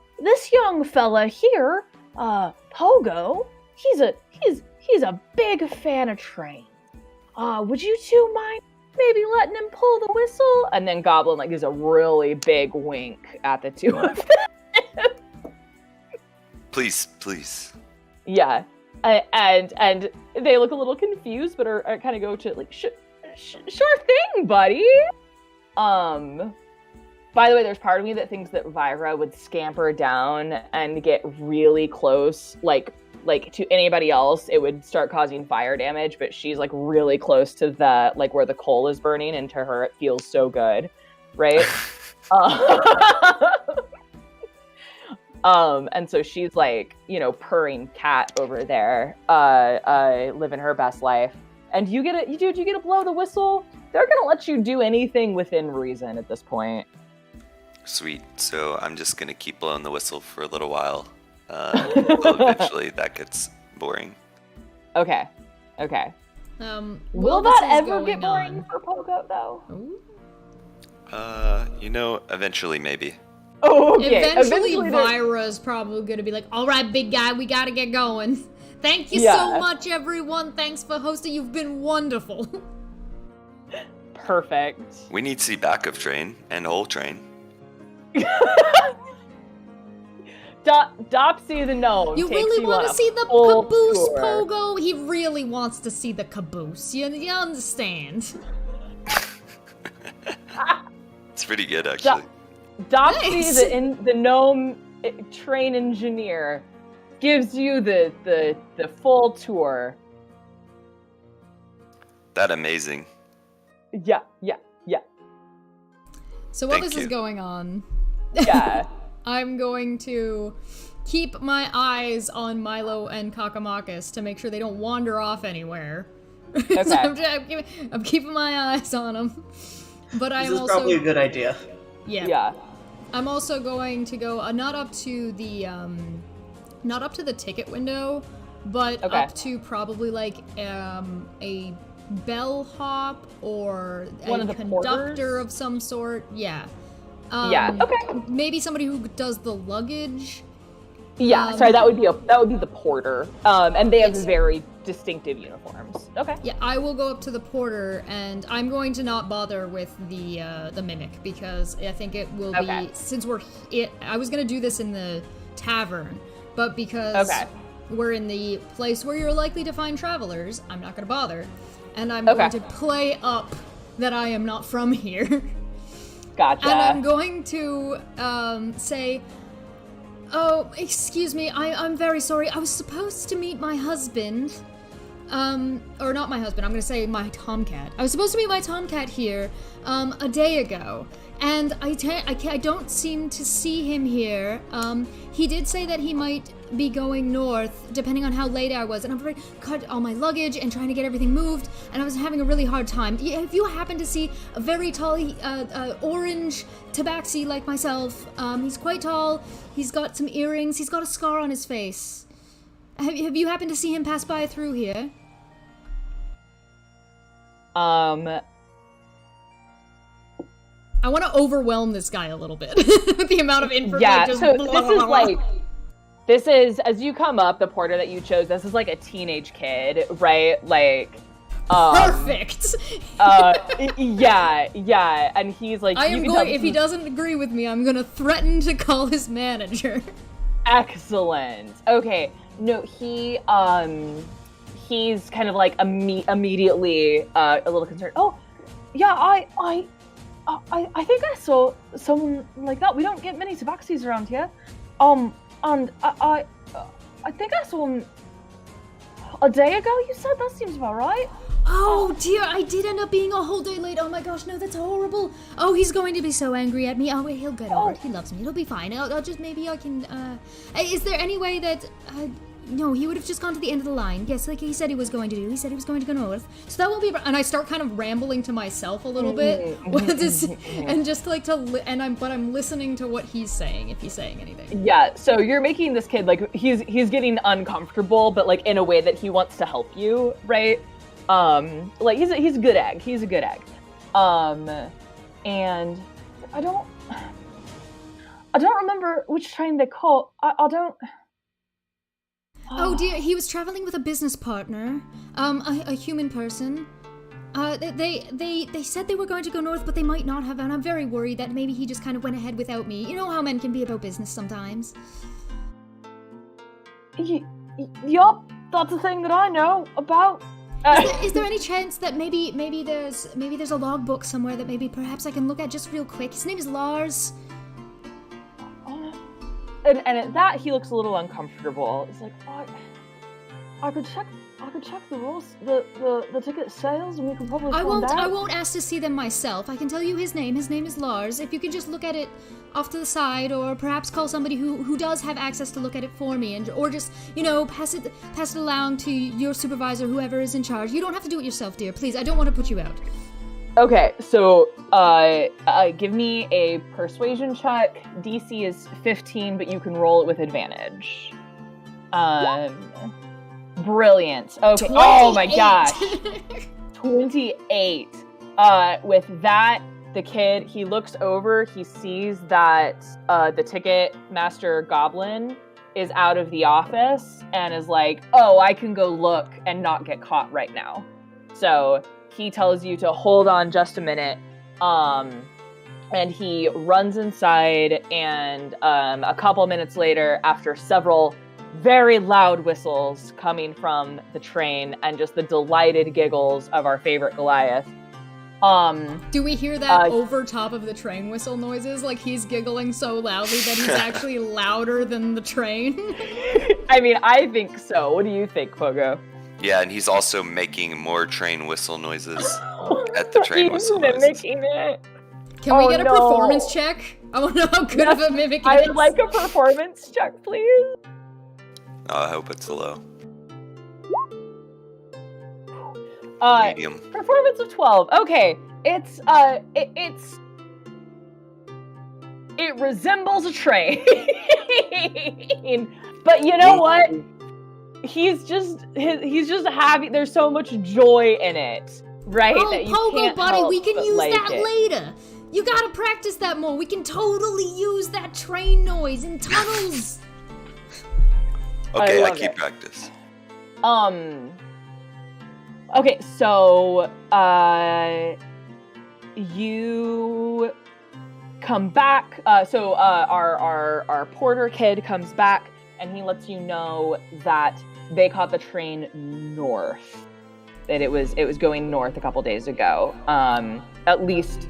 young fella here, Pogo, he's a big fan of trains. Would you two mind maybe letting him pull the whistle? And then Goblin, like, gives a really big wink at the two of them. Please. Yeah, and they look a little confused, but are kind of go to, like, sure thing, buddy. By the way, there's part of me that thinks that Vyra would scamper down and get really close, like to anybody else, it would start causing fire damage, but she's, like, really close to the, like, where the coal is burning, and to her it feels so good, right? And so she's, like, purring cat over there, living her best life. And you get to blow the whistle. They're gonna let you do anything within reason at this point. Sweet. So I'm just gonna keep blowing the whistle for a little while. Well, eventually that gets boring. Okay. Will that ever get boring for Pogo, though? Eventually maybe. Oh, okay. Eventually Vyra's probably gonna be like, all right, big guy, we gotta get going. Thank you so much, everyone. Thanks for hosting. You've been wonderful. Perfect. We need to see back of train and whole train. Dopsy the gnome. You really want to see the caboose, Pogo? He really wants to see the caboose. You understand? It's pretty good, actually. Dopsy, the gnome train engineer, gives you the full tour. That amazing. Yeah. So while this is going on, yeah, I'm going to keep my eyes on Milo and Kakamakis to make sure they don't wander off anywhere. Okay. So I'm keeping my eyes on them. But This is probably a good idea. Yeah. I'm also going to go not up to the ticket window, but up to probably, like, a bellhop or one a of the conductor porters? of some sort. Yeah. Okay. Maybe somebody who does the luggage. Yeah. Sorry, that would be the porter. And they have very distinctive uniforms. Okay. Yeah, I will go up to the porter, and I'm going to not bother with the mimic, because I think it will be, since I was gonna do this in the tavern, but because we're in the place where you're likely to find travelers, I'm not gonna bother. And I'm going to play up that I am not from here. Gotcha. And I'm going to say, oh, excuse me, I'm very sorry. I was supposed to meet my husband. Or not my husband, I'm going to say my tomcat. I was supposed to meet my tomcat here a day ago. And I don't seem to see him here. He did say that he might be going north, depending on how late I was, and I'm very cut all my luggage and trying to get everything moved, and I was having a really hard time. If you happen to see a very tall, orange tabaxi like myself, he's quite tall, he's got some earrings, he's got a scar on his face. Have you happened to see him pass by through here? I want to overwhelm this guy a little bit with the amount of information. Yeah, just so blah, this is blah, like, this is, as you come up, the porter that you chose, this is like a teenage kid, right? Like, perfect. Yeah, and he's like, I am going, if he doesn't agree with me, I'm gonna threaten to call his manager. Excellent. Okay, no, he's kind of like immediately a little concerned. Oh, yeah, I think I saw someone like that. We don't get many tabaxis around here. And I think I saw him a day ago, you said? That seems about right. Oh dear, I did end up being a whole day late. Oh my gosh, no, that's horrible. Oh, he's going to be so angry at me. Oh, wait, he'll get over it. He loves me. It'll be fine. I'll just, maybe I can, is there any way that, no, he would have just gone to the end of the line. Yes, like he said he was going to do. He said he was going to go north. So that won't be. And I start kind of rambling to myself a little bit, and just like but I'm listening to what he's saying, if he's saying anything. Yeah. So you're making this kid like he's getting uncomfortable, but like in a way that he wants to help you, right? Like he's a good egg. He's a good egg. And I don't remember which train they caught. I don't. Oh dear, he was traveling with a business partner, a human person. They said they were going to go north, but they might not have, and I'm very worried that maybe he just kind of went ahead without me. You know how men can be about business sometimes. Yup, that's a thing that I know about. Is there any chance that maybe there's a logbook somewhere that maybe perhaps I can look at just real quick? His name is Lars. And at that, he looks a little uncomfortable. It's like, I could check the rules, the ticket sales, and we could probably find out. I won't ask to see them myself. I can tell you his name. His name is Lars. If you could just look at it off to the side, or perhaps call somebody who does have access to look at it for me, or just, you know, pass it along to your supervisor, whoever is in charge. You don't have to do it yourself, dear. Please, I don't want to put you out. Okay, so give me a persuasion check. DC is 15, but you can roll it with advantage. Brilliant. Okay. 28. Oh my gosh. 28. With that, the kid, he looks over, he sees that the ticket master goblin is out of the office and is like, oh, I can go look and not get caught right now. So he tells you to hold on just a minute, and he runs inside, and a couple minutes later, after several very loud whistles coming from the train and just the delighted giggles of our favorite Goliath. Do we hear that over top of the train whistle noises? Like he's giggling so loudly that he's actually louder than the train? I mean, I think so. What do you think, Pogo? Yeah, and he's also making more train whistle noises at the train whistle noises. Mimicking it. Can we get a performance check? I want to know how good of a mimic I it is. would like a performance check, please. I hope it's low. Medium. Performance of 12. Okay, it resembles a train, but you know what? He's just happy. There's so much joy in it, right? Oh, that you Pogo can't buddy, help we can but use like that it. later. You gotta practice that more. We can totally use that train noise in tunnels. Okay, I love keep it. practice. Okay, so you come back. So our porter kid comes back, and he lets you know that they caught the train north. That it was going north a couple days ago. At least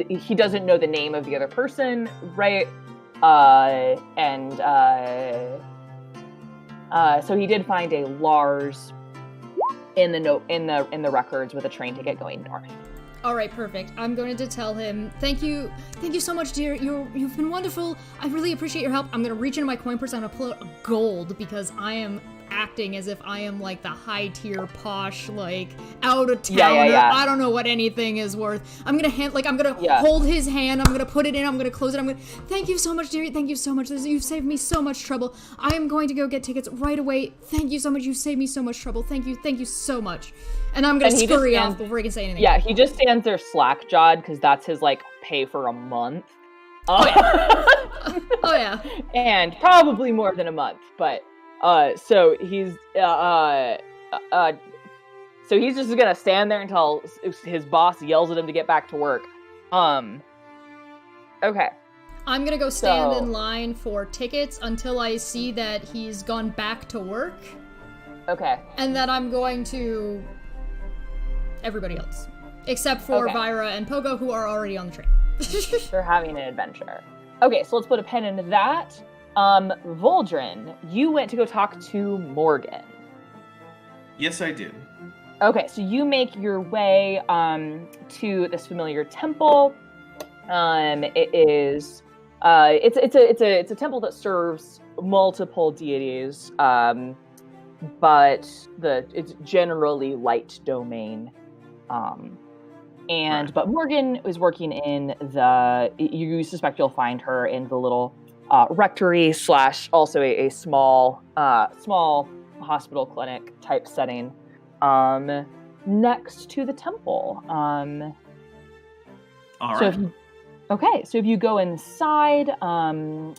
he doesn't know the name of the other person, right? So he did find a Lars in the records with a train ticket going north. All right, perfect. I'm going to tell him, thank you so much, dear. You've been wonderful. I really appreciate your help. I'm going to reach into my coin purse. I'm going to pull out a gold because I am acting as if I am like the high tier posh, like out of towner. Yeah. I don't know what anything is worth. I'm gonna hold his hand. I'm gonna put it in. I'm gonna close it. Thank you so much, dear. Thank you so much. You've saved me so much trouble. I am going to go get tickets right away. Thank you so much. You've saved me so much trouble. Thank you so much. And I'm gonna scurry off before he can say anything. Yeah, he just stands there slack-jawed because that's his like pay for a month. Oh yeah. And probably more than a month, but so he's just gonna stand there until his boss yells at him to get back to work. Okay. I'm gonna go stand in line for tickets until I see that he's gone back to work. Okay. And then I'm going to everybody else, except for Vyra and Pogo, who are already on the train. They're having an adventure. Okay, so let's put a pin into that. Voldrin, you went to go talk to Morgan. Yes, I did. Okay, so you make your way to this familiar temple. It's a temple that serves multiple deities, but it's generally light domain. But Morgan is working in you suspect you'll find her in the little rectory / also a small hospital clinic type setting next to the temple. All right. So if you go inside,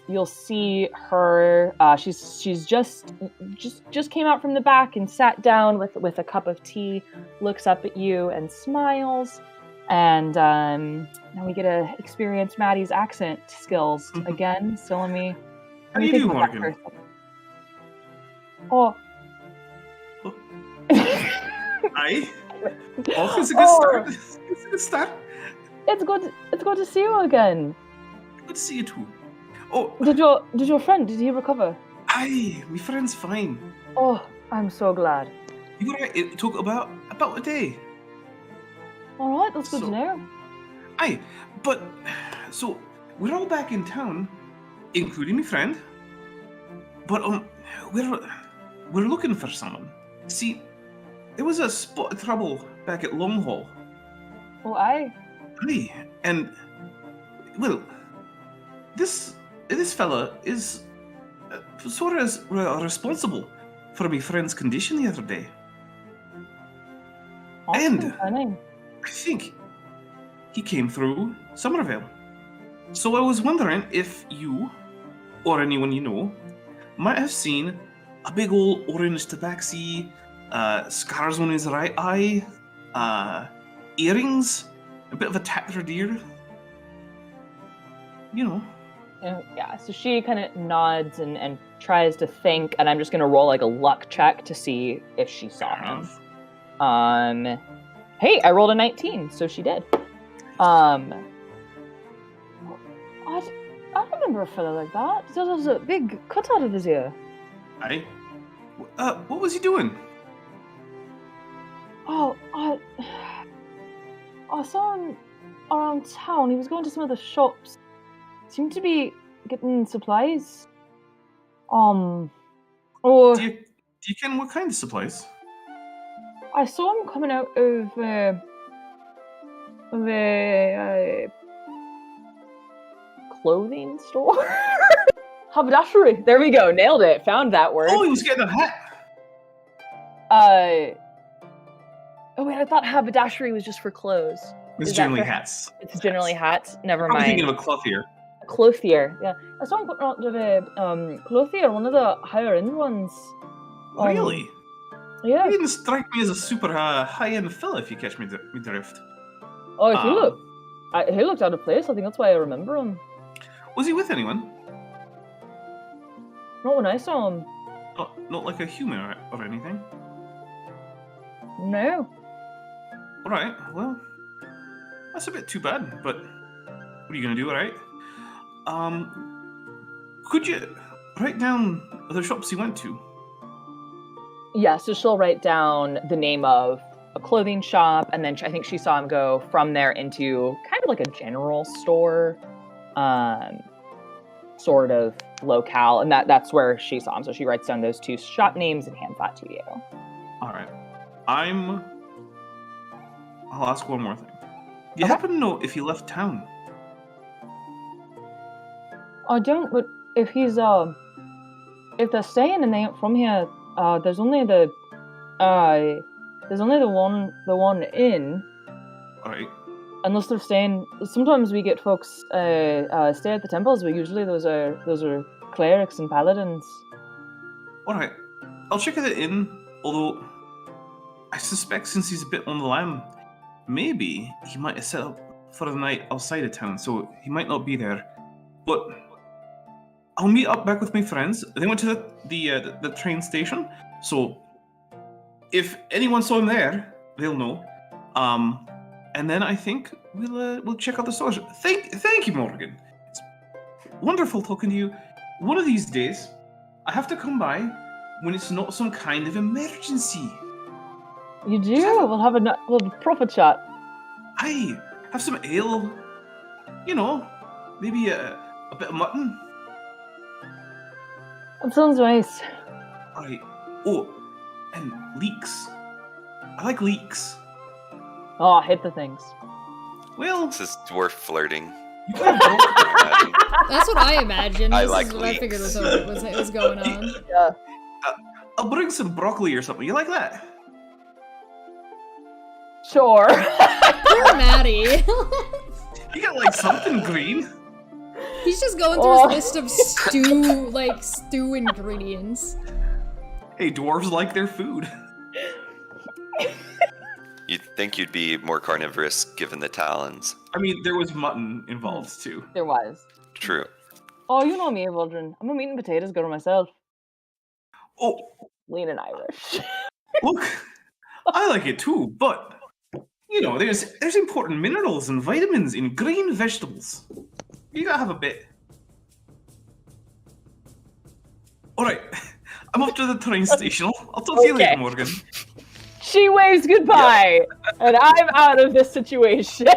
you'll see her. She's just came out from the back and sat down with a cup of tea, looks up at you and smiles. And now we get to experience Maddie's accent skills again. So let me. How do you do, Morgan? Oh. Hi. Oh, it's a good start. It's a good start. It's good to see you again. Good to see you too. Oh. Did your friend? Did he recover? Aye, my friend's fine. Oh, I'm so glad. You were right. It took about a day. All right, that's good to know. Aye, but so we're all back in town, including my friend. But we're looking for someone. See, there was a spot of trouble back at Longhall. Oh, aye. Aye, and well, this fella is sort of responsible for my friend's condition the other day. Awesome. And I think he came through Somerville. So I was wondering if you, or anyone you know, might have seen a big old orange tabaxi, scars on his right eye, earrings, a bit of a tattered ear. You know. Yeah, so she kind of nods and tries to think, and I'm just going to roll like a luck check to see if she saw him. Hey, I rolled a 19, so she did. I remember a fella like that. There was a big cut out of his ear. Aye. What was he doing? Oh, I saw him around town. He was going to some of the shops. Seemed to be getting supplies. Do you ken what kind of supplies? I saw him coming out of a clothing store. Haberdashery. There we go. Nailed it. Found that word. Oh, he was getting a hat. Oh wait, I thought haberdashery was just for clothes. It's generally hats. It's generally hats. Never I'm mind. thinking of a clothier. A clothier. Yeah, I saw him putting out of a clothier, one of the higher end ones. Really? Yeah. He didn't strike me as a super high-end fella, if you catch me drift. Oh, he looked out of place. I think that's why I remember him. Was he with anyone? Not when I saw him. Not like a human or anything? No. Alright, well, that's a bit too bad, but what are you going to do, alright? Could you write down the shops he went to? Yeah, so she'll write down the name of a clothing shop, and then I think she saw him go from there into kind of like a general store, sort of locale, and that's where she saw him. So she writes down those 2 shop names and hands that to you. All right. I'll ask one more thing. Do you Okay. happen to know if he left town? I don't, but if he's if they're staying and they ain't from here, there's only the one inn. All right. Unless they're staying. Sometimes we get folks stay at the temples, but usually those are clerics and paladins. All right. I'll check at the inn. Although I suspect since he's a bit on the lam, maybe he might have set up for the night outside of town, so he might not be there. But I'll meet up back with my friends. They went to the train station, so if anyone saw him there, they'll know. And then I think we'll check out the stores. Thank you, Morgan. It's wonderful talking to you. One of these days, I have to come by when it's not some kind of emergency. You do? We'll have a proper chat. Aye, have some ale. You know, maybe a bit of mutton. That sounds nice. Alright. Oh, and leeks. I like leeks. Oh, I hate the things. Well, This is dwarf flirting. you could have brought- I imagine. That's what I imagined. I This like is what I figured leeks. was going on. Yeah. I'll bring some broccoli or something. You like that? Sure. Poor Maddie. You got like something green. He's just going through his list of stew ingredients. Hey, dwarves like their food. You'd think you'd be more carnivorous given the talons. I mean, there was mutton involved too. There was. True. Oh, you know me, Waldron. I'm a meat and potatoes girl myself. Oh, Lean and Irish. look, I like it too, but you know, there's important minerals and vitamins in green vegetables. You gotta have a bit. All right, I'm off to the train station. I'll talk to you Okay. later, Morgan. She waves goodbye, and I'm out of this situation.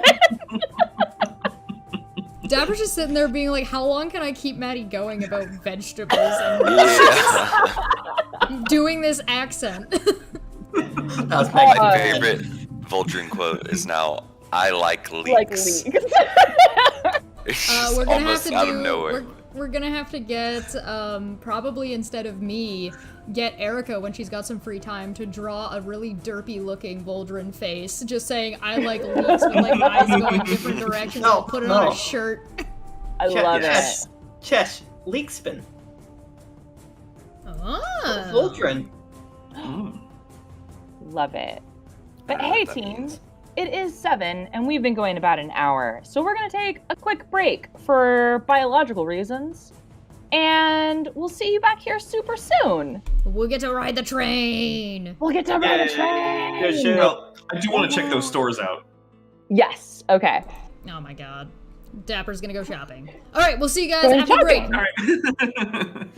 Dapper's just sitting there being like, how long can I keep Maddie going about vegetables and Yeah. doing this accent? That was My my favorite Voltron quote is now, I like leeks. Like leaks. It's We're just gonna have almost to out do. of nowhere. We're gonna have to get probably instead of me, get Erica when she's got some free time to draw a really derpy looking Voldrin face, just saying I like leeks with like eyes going different directions. I'll put it on a shirt. I love Chesh. it. Chesh. Leekspin. Ah. Voltron. Mm. Love it. But I don't know hey, what that teens, means. it is 7, and we've been going about an hour, so we're gonna take a quick break for biological reasons, and we'll see you back here super soon. We'll get to ride the train. We'll get to ride a Good train. shit. Well, I do want to check those stores out. Yes. Okay. Oh my god. Dapper's gonna go shopping. All right, we'll see you guys Going after the break. shopping. All right.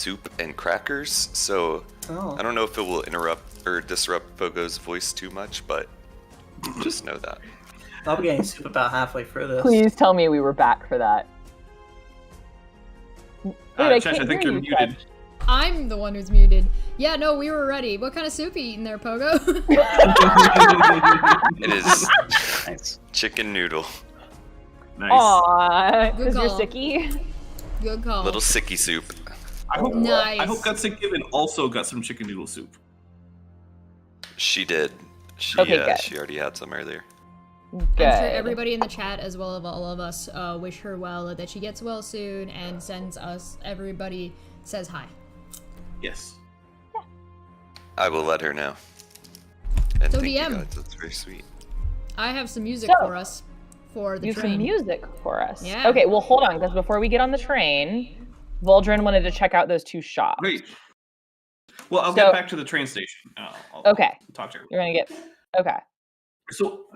soup and crackers, so Oh. I don't know if it will interrupt or disrupt Pogo's voice too much, but just know that. I'll be getting soup about halfway through this. Please tell me we were back for that. Wait, Chesh, I think hear you're you, muted. Chesh. I'm the one who's muted. Yeah, no, we were ready. What kind of soup you eating there, Pogo? It is Nice. chicken noodle. Nice. Aww, Good because you're call. sicky. Good call. Little sicky soup. I hope Nice. I hope Gutsick Gibbon also got some chicken noodle soup. She did. She Okay, good. she already had some earlier. I'm Good. sure everybody in the chat, as well as all of us, wish her well, that she gets well soon, and sends us, everybody says hi. Yes. I will let her know. And So thank you DM. guys, that's very sweet. I have some music So, for us for the Use some train. music for us. Yeah. Okay, well, hold on, because before we get on the train, Voldrin wanted to check out those 2 shops. Great. Well, I'll So- get back to the train station. I'll Okay. talk to her. You're gonna get. Okay. So,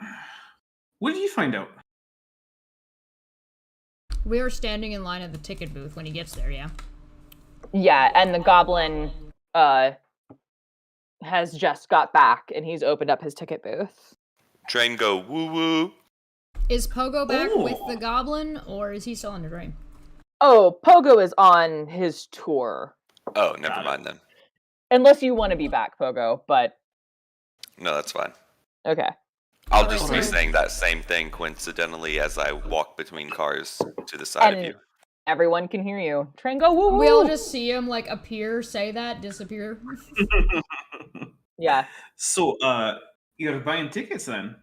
what did you find out? We were standing in line at the ticket booth when he gets there, yeah? Yeah, and the goblin has just got back, and he's opened up his ticket booth. Train go woo woo. Is Pogo back with Oh. the goblin, or is he still on the train? Oh, Pogo is on his tour. Oh, never Got it. mind then. Unless you want to be back, Pogo, but No, that's fine. okay. I'll Alright, just be so- saying that same thing coincidentally as I walk between cars to the side of And you. everyone can hear you. Train go woo woo. We all just see him, like, appear, say that, disappear. Yeah. So, you're buying tickets then?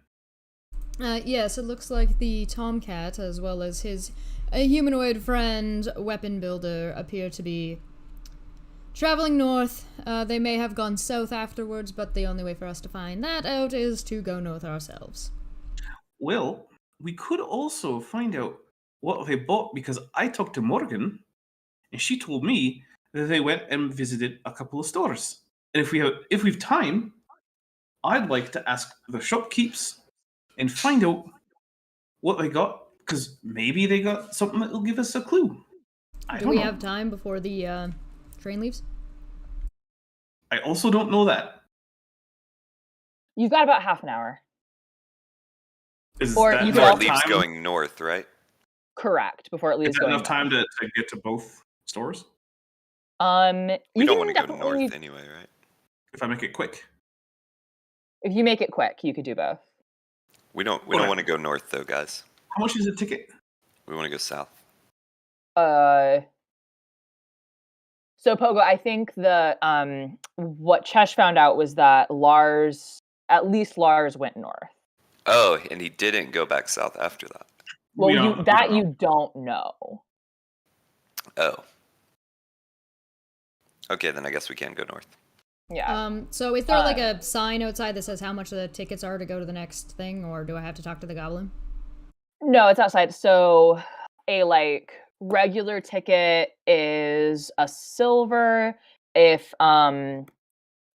Yes, it looks like the Tomcat, as well as his humanoid friend, Weapon Builder, appear to be traveling north. They may have gone south afterwards, but the only way for us to find that out is to go north ourselves. Well, we could also find out what they bought because I talked to Morgan, and she told me that they went and visited a couple of stores. And if we've time, I'd like to ask the shopkeepers and find out what they got, because maybe they got something that will give us a clue. I Do don't we know. have time before the train leaves? I also don't know that. You've got about half an hour. Is Or that you Before could enough it leaves time? going north, right? Correct. Before it Is leaves that going enough time north. to get to both stores? We You don't can want to go definitely- north anyway, right? If I make it quick. If you make it quick, you could do both. We don't Okay. want to go north though, guys. How much is a ticket? We want to go south. So Pogo, I think the what Chesh found out was that at least Lars went north. Oh, and he didn't go back south after that. Well, We you don't know. you don't know. Oh. Okay, then I guess we can go north. Yeah. So is there like a sign outside that says how much the tickets are to go to the next thing, or do I have to talk to the goblin? No, it's outside. So a regular ticket is a silver. If you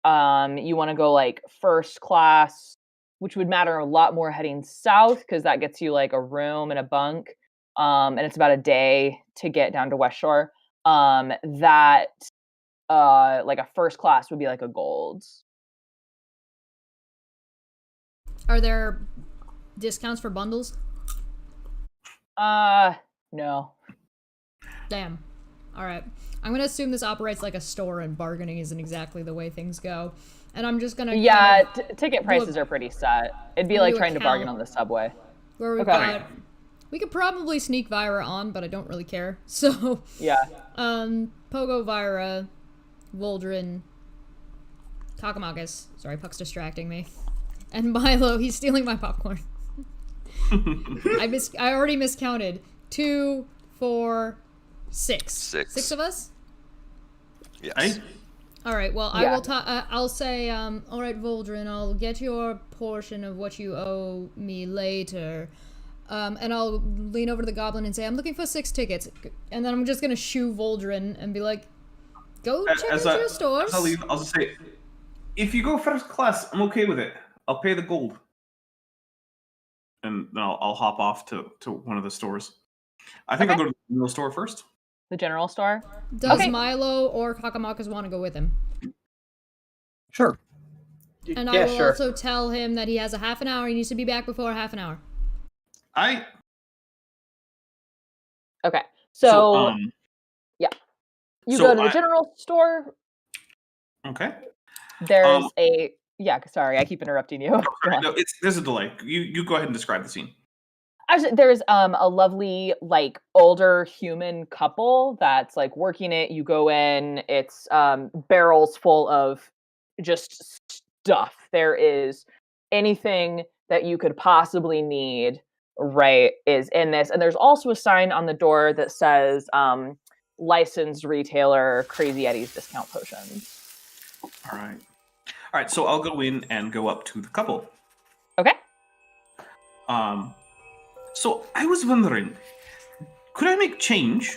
want to go first class, which would matter a lot more heading south because that gets you a room and a bunk. And it's about a day to get down to West Shore. That a first class would be a gold. Are there discounts for bundles? No. Damn. Alright. I'm gonna assume this operates like a store and bargaining isn't exactly the way things go. And I'm just gonna Yeah, kind of ticket prices are pretty set. It'd be We'll like do a trying to bargain count. on the subway. where we've Okay. got we could probably sneak Vira on, but I don't really care. So Yeah. Pogo, Vira, Voldrin, Takamakas. Sorry, Puck's distracting me. And Milo, he's stealing my popcorn. I already miscounted. 2, 4, 6. Six. 6 of us? Yes. All right. Well, I Yeah. will. I'll say. All right, Voldrin. I'll get your portion of what you owe me later. And I'll lean over to the goblin and say, "I'm looking for 6 tickets." And then I'm just gonna shoo Voldrin and be like, "Go check out your stores." I'll leave, I'll just say, if you go first class, I'm okay with it. I'll pay the gold. And then I'll hop off to one of the stores. I think I'll go to the store first. The general store? Does Okay. Milo or Kakamakas want to go with him? Sure. And I Yeah, will sure. also tell him that he has a half an hour. He needs to be back before half an hour. Okay. So yeah. you so go to the general store. Okay. There's sorry, I keep interrupting you. Go on. No, there's a delay. You go ahead and describe the scene. Actually, there's a lovely like older human couple that's like working it. You go in, it's barrels full of just stuff. There is anything that you could possibly need, right, is in this. And there's also a sign on the door that says licensed retailer Crazy Eddie's discount potions. All right, so I'll go in and go up to the couple. Okay. So I was wondering, could I make change?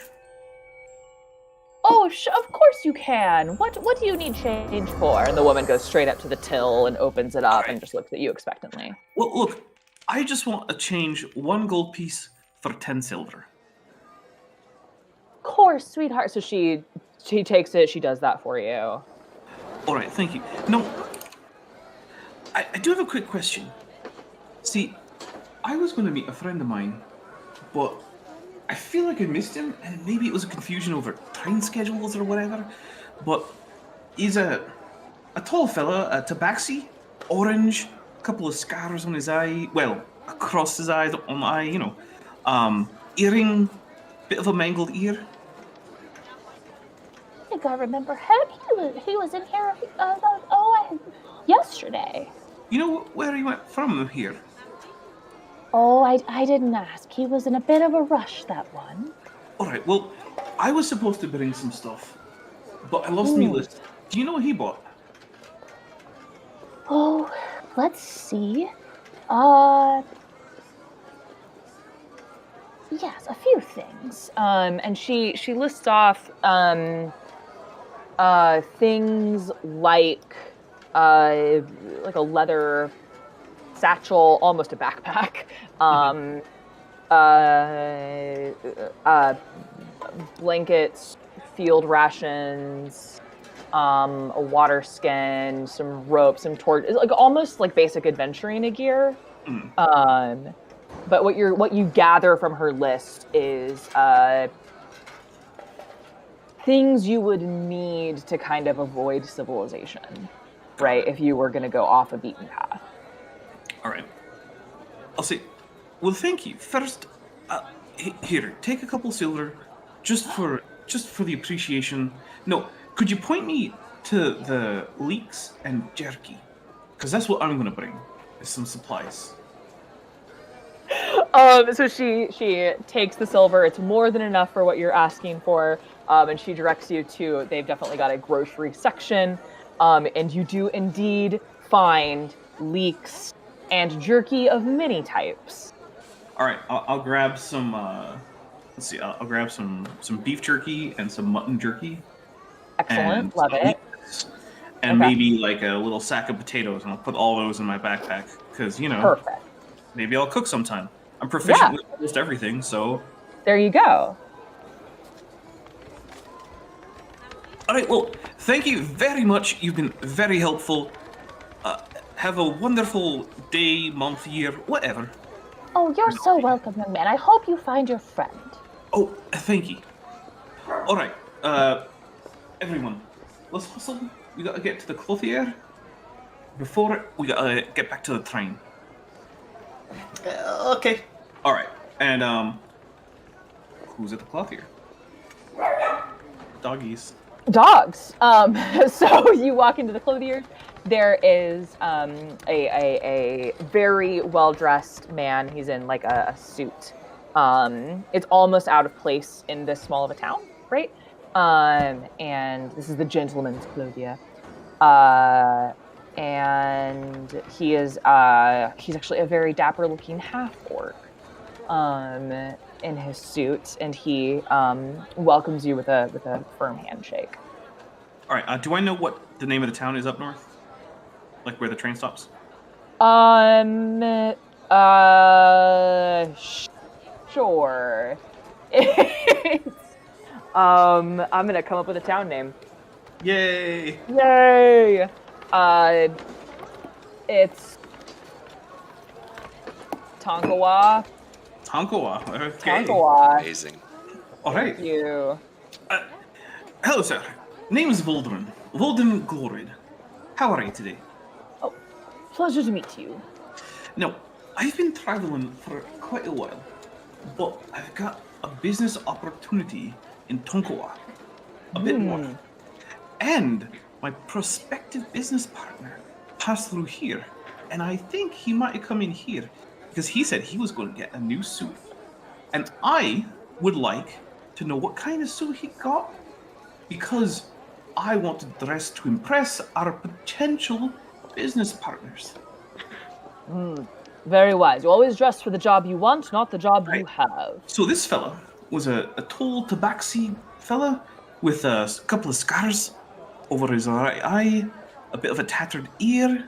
Oh, of course you can. What do you need change for? And the woman goes straight up to the till and opens it up and just looks at you expectantly. Well, look, I just want to change 1 gold piece for 10 silver. Of course, sweetheart. So she takes it. She does that for you. All right, thank you. No, I do have a quick question. See, I was going to meet a friend of mine, but I feel like I missed him, and maybe it was a confusion over train schedules or whatever. But he's a tall fella, a tabaxi, orange, a couple of scars on his eye, well, across his eye, on the eye, earring, bit of a mangled ear. I think I remember him. He was in here yesterday. You know where he went from here? Oh, I didn't ask. He was in a bit of a rush, that one. All right, well, I was supposed to bring some stuff, but I lost my list. Do you know what he bought? Oh, let's see. Yes, a few things. And she lists off things like a leather satchel, almost a backpack. Blankets, field rations, a water skin, some rope, some torch, like almost like basic adventuring gear. But what you gather from her list is things you would need to kind of avoid civilization, right? If you were going to go off a beaten path. All right. I'll say, well, thank you. First, here, take a couple silver, just for the appreciation. No, could you point me to the leeks and jerky? Because that's what I'm gonna bring. Is some supplies. So she takes the silver. It's more than enough for what you're asking for. And she directs you to, they've definitely got a grocery section. And you do indeed find leeks and jerky of many types. All right, I'll grab some. Let's see. I'll grab some beef jerky and some mutton jerky. Excellent, love it. And maybe like a little sack of potatoes, and I'll put all those in my backpack because Perfect. Maybe I'll cook sometime. I'm proficient with almost everything, so. There you go. All right. Well, thank you very much. You've been very helpful. Have a wonderful day, month, year, whatever. Oh, you're so welcome, young man. I hope you find your friend. Oh, thank you. All right, everyone, let's hustle. We gotta get to the clothier. Before we gotta get back to the train. Okay. All right, and who's at the clothier? Doggies. Dogs. So you walk into the clothier. There is a very well-dressed man. He's in like a suit. It's almost out of place in this small of a town, right? And this is the gentleman's clothier. And he is he's actually a very dapper-looking half-orc in his suit, and he welcomes you with a firm handshake. All right. Do I know what the name of the town is up north? Like where the train stops? Sure. It's I'm gonna come up with a town name. Yay! Yay! It's Tonkawa. Tonkawa. Okay. Tonkawa. Amazing. All right. Thank you. Hello, sir. Name is Voldrin. Voldrin Glorid. How are you today? Oh, pleasure to meet you. Now, I've been traveling for quite a while, but I've got a business opportunity in Tonkawa, a bit north. And my prospective business partner passed through here, and I think he might have come in here because he said he was going to get a new suit. And I would like to know what kind of suit he got, because I want to dress to impress our potential business partners. Very wise. You always dress for the job you want, not the job you have. So this fella was a tall tabaxi fella with a couple of scars over his right eye, a bit of a tattered ear.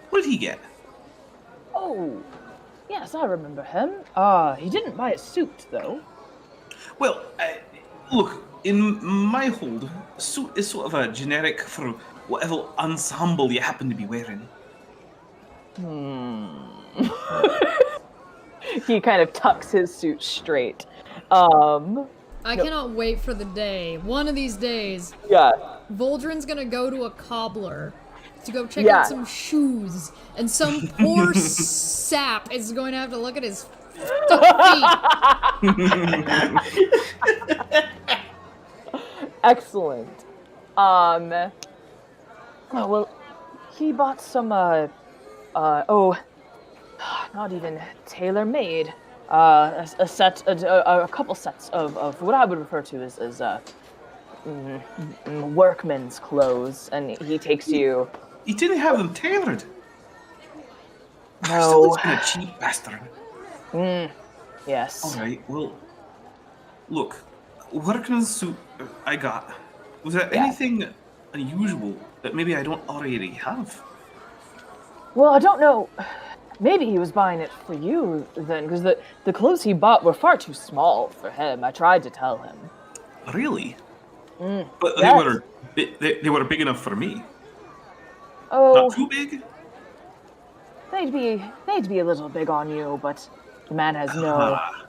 What did he get? Oh, yes, I remember him. He didn't buy a suit, though. Well, look, in my hold, suit is sort of a generic for whatever ensemble you happen to be wearing. He kind of tucks his suit straight. I cannot wait for the day. One of these days, Yeah. Voldrin's gonna go to a cobbler to go check Yeah. out some shoes, and some poor sap is going to have to look at his feet. Excellent. Oh, well, he bought some, not even tailor-made. A couple sets of what I would refer to as workman's clothes, and he takes you. He didn't have them tailored. No. He's been a cheap bastard. Yes. All right, well, look, workman's suit I got. Was there Yeah. anything unusual that maybe I don't already have? Well, I don't know. Maybe he was buying it for you then, because the clothes he bought were far too small for him. I tried to tell him. Really? But yes. they were big enough for me. Oh, Not too big? they'd be a little big on you, but the man has no. Ah.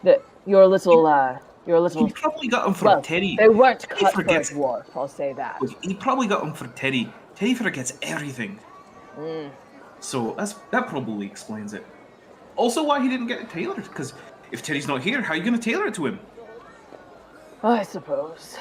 That your little. He probably got them for Well, Teddy. they weren't Teddy cut for a forgets. dwarf. I'll say that. Look, he probably got them for Teddy. Teddy forgets everything. So that probably explains it. Also, why he didn't get it tailored. Because if Teddy's not here, how are you going to tailor it to him? I suppose.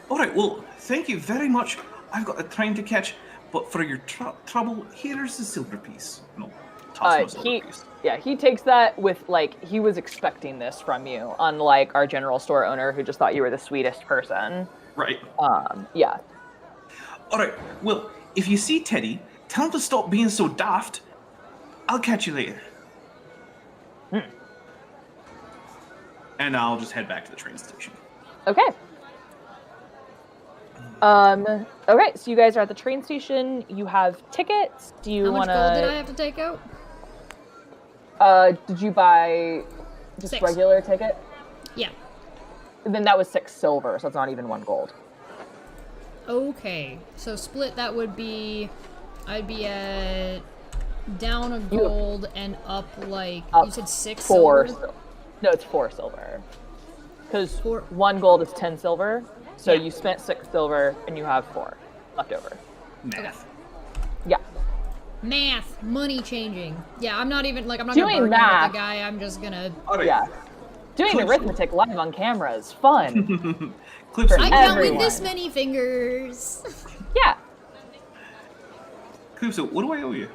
All right. Well, thank you very much. I've got a train to catch. But for your trouble, here's the silver piece. No, toss him a silver piece. He takes that with, like, he was expecting this from you, unlike our general store owner who just thought you were the sweetest person. Right. Yeah. All right. Well, if you see Teddy, tell him to stop being so daft. I'll catch you later. And I'll just head back to the train station. Okay. Okay, so you guys are at the train station. You have tickets. Do you How much want gold did I have to take out? Did you buy just 6. regular ticket? Yeah. Then that was 6 silver, so it's not even 1 gold. Okay. So split, that would be... I'd be at... down a gold and up, like... you said 6 4 silver? No, it's 4 silver. Because 4. 1 gold is 10 silver, so Yeah. you spent 6 silver and you have 4 left over. Math. Yeah. Math. Money changing. Yeah, I'm not even, like, I'm not Doing gonna bargain math. with the guy. I'm just gonna... All right. Yeah. Doing Clips. arithmetic live on camera is fun. Clips. For I count with everyone. this many fingers. Yeah. Clips. What do I owe you?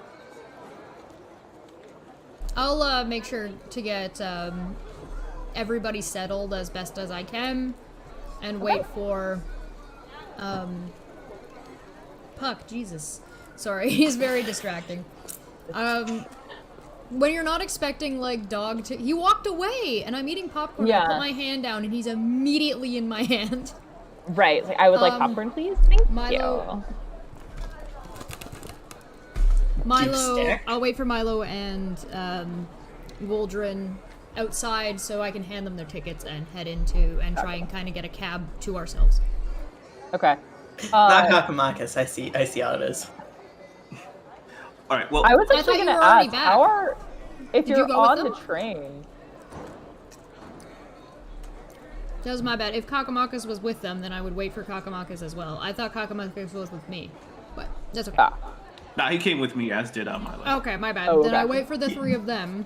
I'll make sure to get everybody settled as best as I can, and wait for Puck. Jesus, sorry, he's very distracting. When you're not expecting like dog to, he walked away, and I'm eating popcorn. Yeah. I put my hand down, and he's immediately in my hand. Right. It's like, I would like popcorn, please. Thank Milo. you. Milo, stick? I'll wait for Milo and Voldrin outside so I can hand them their tickets and head into and try and kind of get a cab to ourselves. Okay. Not Kakamakis. I see how it is. All right. Well, I was I actually thought you going to were already ask, back. if Did you're you go with on the them? train? That was my bad. If Kakamakis was with them, then I would wait for Kakamakis as well. I thought Kakamakis was with me, but that's okay. nah, he came with me, as did Milo. Okay, my bad. Oh, Then I okay. wait for the three of them.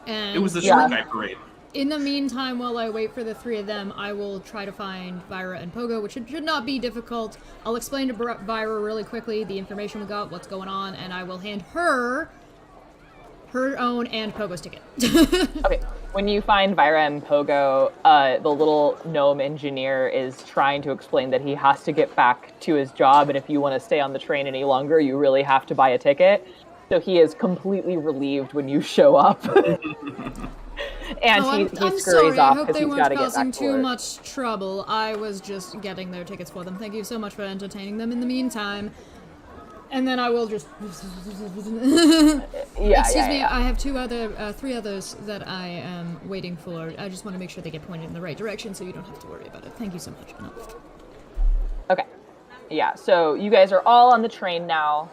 And It was the Yeah. short guy parade. in the meantime, while I wait for the three of them, I will try to find Vyra and Pogo, which should not be difficult. I'll explain to Vyra really quickly the information we got, what's going on, and I will hand her own and Pogo's ticket. Okay. When you find Vyra and Pogo, the little gnome engineer is trying to explain that he has to get back to his job, and if you want to stay on the train any longer, you really have to buy a ticket. So he is completely relieved when you show up. And Oh, he I'm scurries sorry. I off hope because they he's got weren't to get causing back to too work. much trouble. I was just getting their tickets for them. Thank you so much for entertaining them in the meantime. And then I will just. Yeah, Excuse yeah, me. yeah. I have three others that I am waiting for. I just want to make sure they get pointed in the right direction, so you don't have to worry about it. Thank you so much. No. Okay. Yeah, so you guys are all on the train now.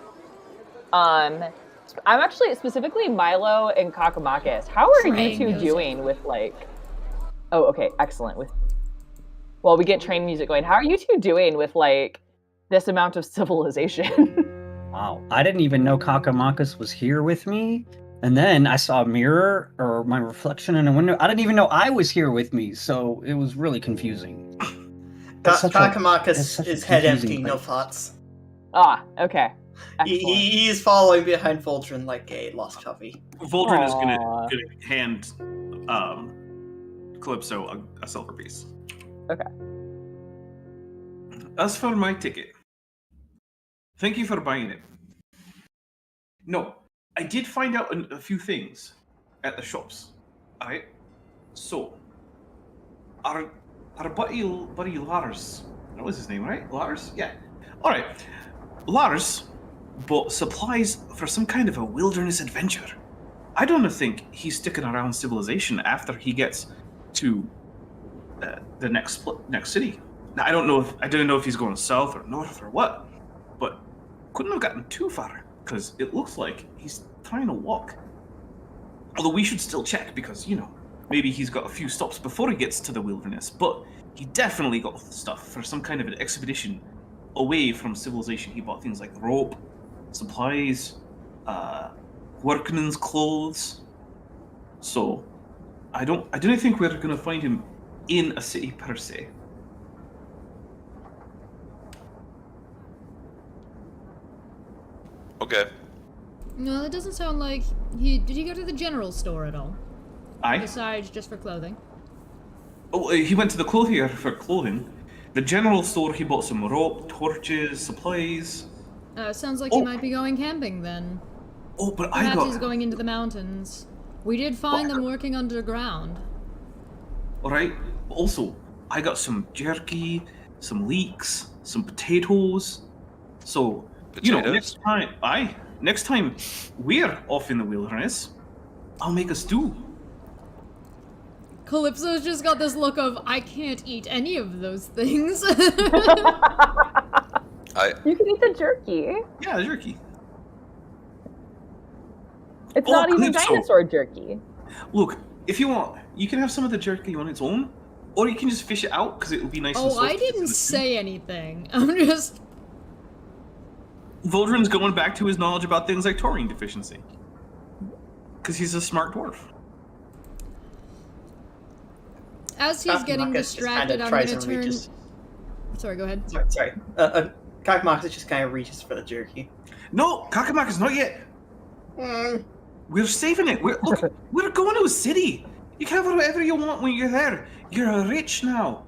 I'm actually specifically Milo and Kakamakis. How are you two Triangles. doing with like? Oh, okay, excellent. Well, we get train music going. How are you two doing with like this amount of civilization? Wow, I didn't even know Kakamakis was here with me. And then I saw a mirror or my reflection in a window. I didn't even know I was here with me, so it was really confusing. It's such a- it's Kakamakis such a is head confusing empty, no place. thoughts. Ah, okay. Excellent. He is following behind Voltron like a lost puppy. Voldrin is gonna Aw. hand Calypso a silver piece. Okay. As for my ticket, thank you for buying it. No, I did find out a few things at the shops. Alright? So, our buddy Lars, that was his name, right? Lars? Yeah. Alright. Lars bought supplies for some kind of a wilderness adventure. I don't think he's sticking around civilization after he gets to the next city. Now, I didn't know if he's going south or north or what, but couldn't have gotten too far because it looks like he's trying to walk. Although we should still check because, maybe he's got a few stops before he gets to the wilderness, but he definitely got stuff for some kind of an expedition away from civilization. He bought things like rope, supplies, workmen's clothes. So, I don't think we're gonna find him in a city per se. Okay. No, that doesn't sound like he. Did he go to the general store at all? Aye. Besides just for clothing. Oh, he went to the clothier for clothing. The general store, he bought some rope, torches, supplies. Sounds like he Oh. might be going camping then. Oh, but Perhaps he's going into the mountains. We did find What? them working underground. Alright. Also, I got some jerky, some leeks, some potatoes. So, Potatoes? next time we're off in the wilderness, I'll make a stew. Calypso's just got this look of, I can't eat any of those things. You can eat the jerky. Yeah, jerky. It's Oh, not even Calypso. dinosaur jerky. Look, if you want, you can have some of the jerky on its own, or you can just fish it out because it will be nice and Oh, soft. I if it's in didn't the stew. say anything. I'm just... Voldrin's going back to his knowledge about things like taurine deficiency. Because he's a smart dwarf. As he's getting Kakamakis just distracted, kinda I'm tries gonna and turn... reaches. Sorry, go ahead. Sorry. Kakamakis just kind of reaches for the jerky. No, Kakamaka's not yet. Mm, We're saving it. We're going to a city. You can have whatever you want when you're there. You're rich now.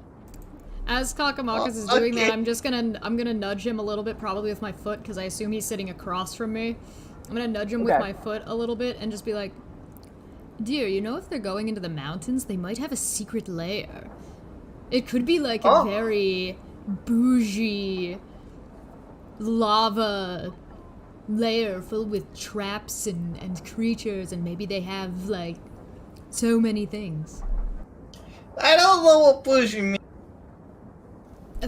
As Kakamakis Oh, is doing okay. that, I'm gonna nudge him a little bit, probably with my foot, because I assume he's sitting across from me. I'm gonna nudge him with Okay. my foot a little bit and just be like, "Dear, if they're going into the mountains, they might have a secret lair. It could be like a Oh. very bougie lava lair filled with traps and creatures, and maybe they have like so many things. I don't know what bougie means.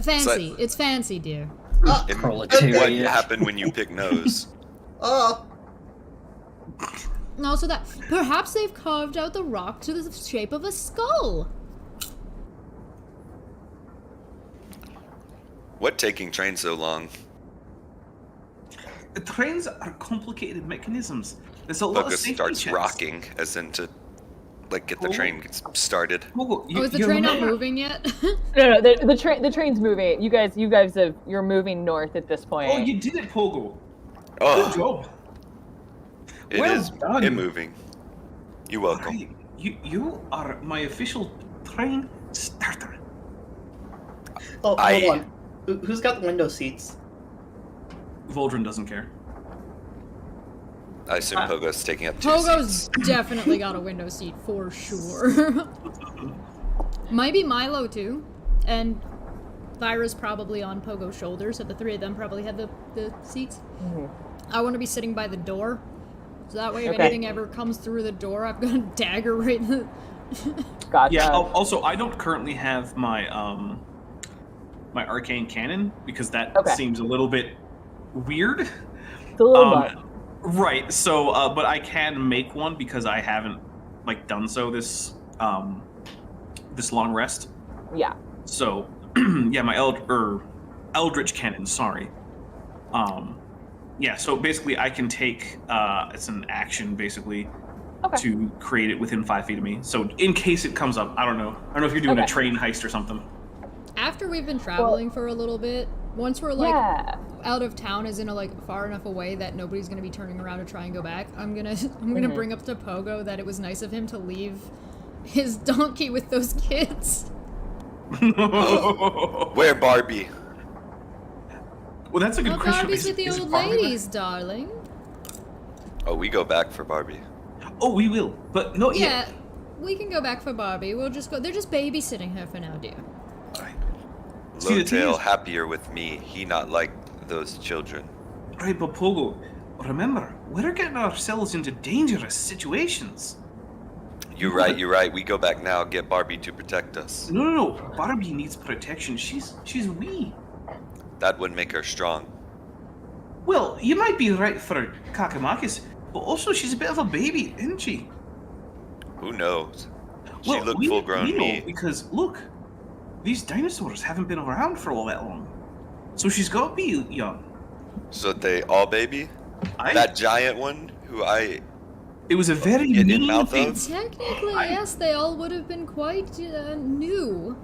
Fancy. It's fancy, dear. And Proletariat. what happened when you pick nose? Oh, And also that perhaps they've carved out the rock to the shape of a skull. What taking train so long? Trains are complicated mechanisms. There's a lot Pogo of safety starts checks. rocking, as in to like get the train started. Pogo, Oh, is the train not moving yet? No, the train's moving. You guys you're moving north at this point. Oh, you did it, Pogo. Good Oh, job. it well is done. moving. You're welcome. Alright, you are my official train starter. hold I- on. Who's got the window seats? Voldrin doesn't care. I assume Pogo's taking up 2 Pogo's seats. definitely got a window seat for sure. Might be Milo too, and Thyra's probably on Pogo's shoulder, so the three of them probably have the seats. I want to be sitting by the door, so that way if Okay. anything ever comes through the door, I've got a dagger right in the... Gotcha. Yeah. Also, I don't currently have my my arcane cannon because that Okay. seems a little bit weird. It's a little much. Right. So, but I can make one because I haven't like done so this this long rest. Yeah. So, yeah, my Eldritch cannon. Sorry. Yeah. So basically, I can take it's an action basically Okay. to create it within 5 feet of me. So in case it comes up, I don't know if you're doing a Okay. train heist or something. After we've been traveling for a little bit, once we're like Yeah. out of town, as in a, like far enough away that nobody's gonna be turning around to try and go back, I'm gonna bring up to Pogo that it was nice of him to leave his donkey with those kids. Where Barbie? Well, that's a good Well, question. Barbie's with the Is old Barbie back? ladies, darling. Oh, we go back for Barbie. Oh, we will, but not Yeah, yet. we can go back for Barbie. We'll just go. They're just babysitting her for now, dear. Right. See, the thing Lowtail is- happier with me. He not like those children. Right, but Pogo, remember, we're getting ourselves into dangerous situations. You're right. We go back now, get Barbie to protect us. No. Barbie needs protection. She's wee. That would make her strong. Well, you might be right for Kakamakis, but also she's a bit of a baby, isn't she? Who knows? She Well, looked we full grown know me. because look, these dinosaurs haven't been around for all that long, so she's got to be young. So they all baby? That giant one who It was a very Get in mean mouth thing. of? Technically, yes, they all would have been quite new.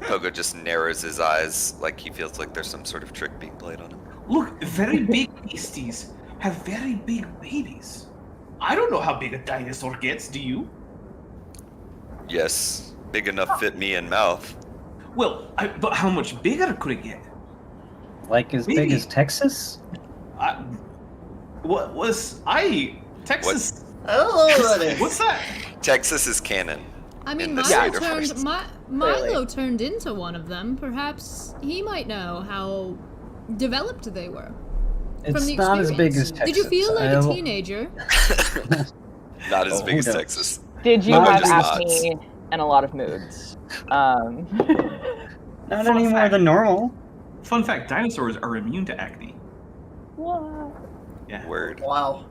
Pogo just narrows his eyes like he feels like there's some sort of trick being played on him. Look, very big beasties have very big babies. I don't know how big a dinosaur gets, do you? Yes, big enough fit me in mouth. Well, but how much bigger could it get? Like as big Maybe. as Texas? Texas? I don't know what that is. What's that? Texas is canon. I mean, In the Milo Cider Forest. Milo turned into one of them. Perhaps he might know how developed they were. It's the not as big as experience. Texas. Did you feel like a I'll- teenager? Not as Oh, big who as knows? Texas. Did you Pogo have just nods. acne and a lot of moods? Not Fun any more fact. than normal. Fun fact, dinosaurs are immune to acne. What? Yeah. Word. Wow.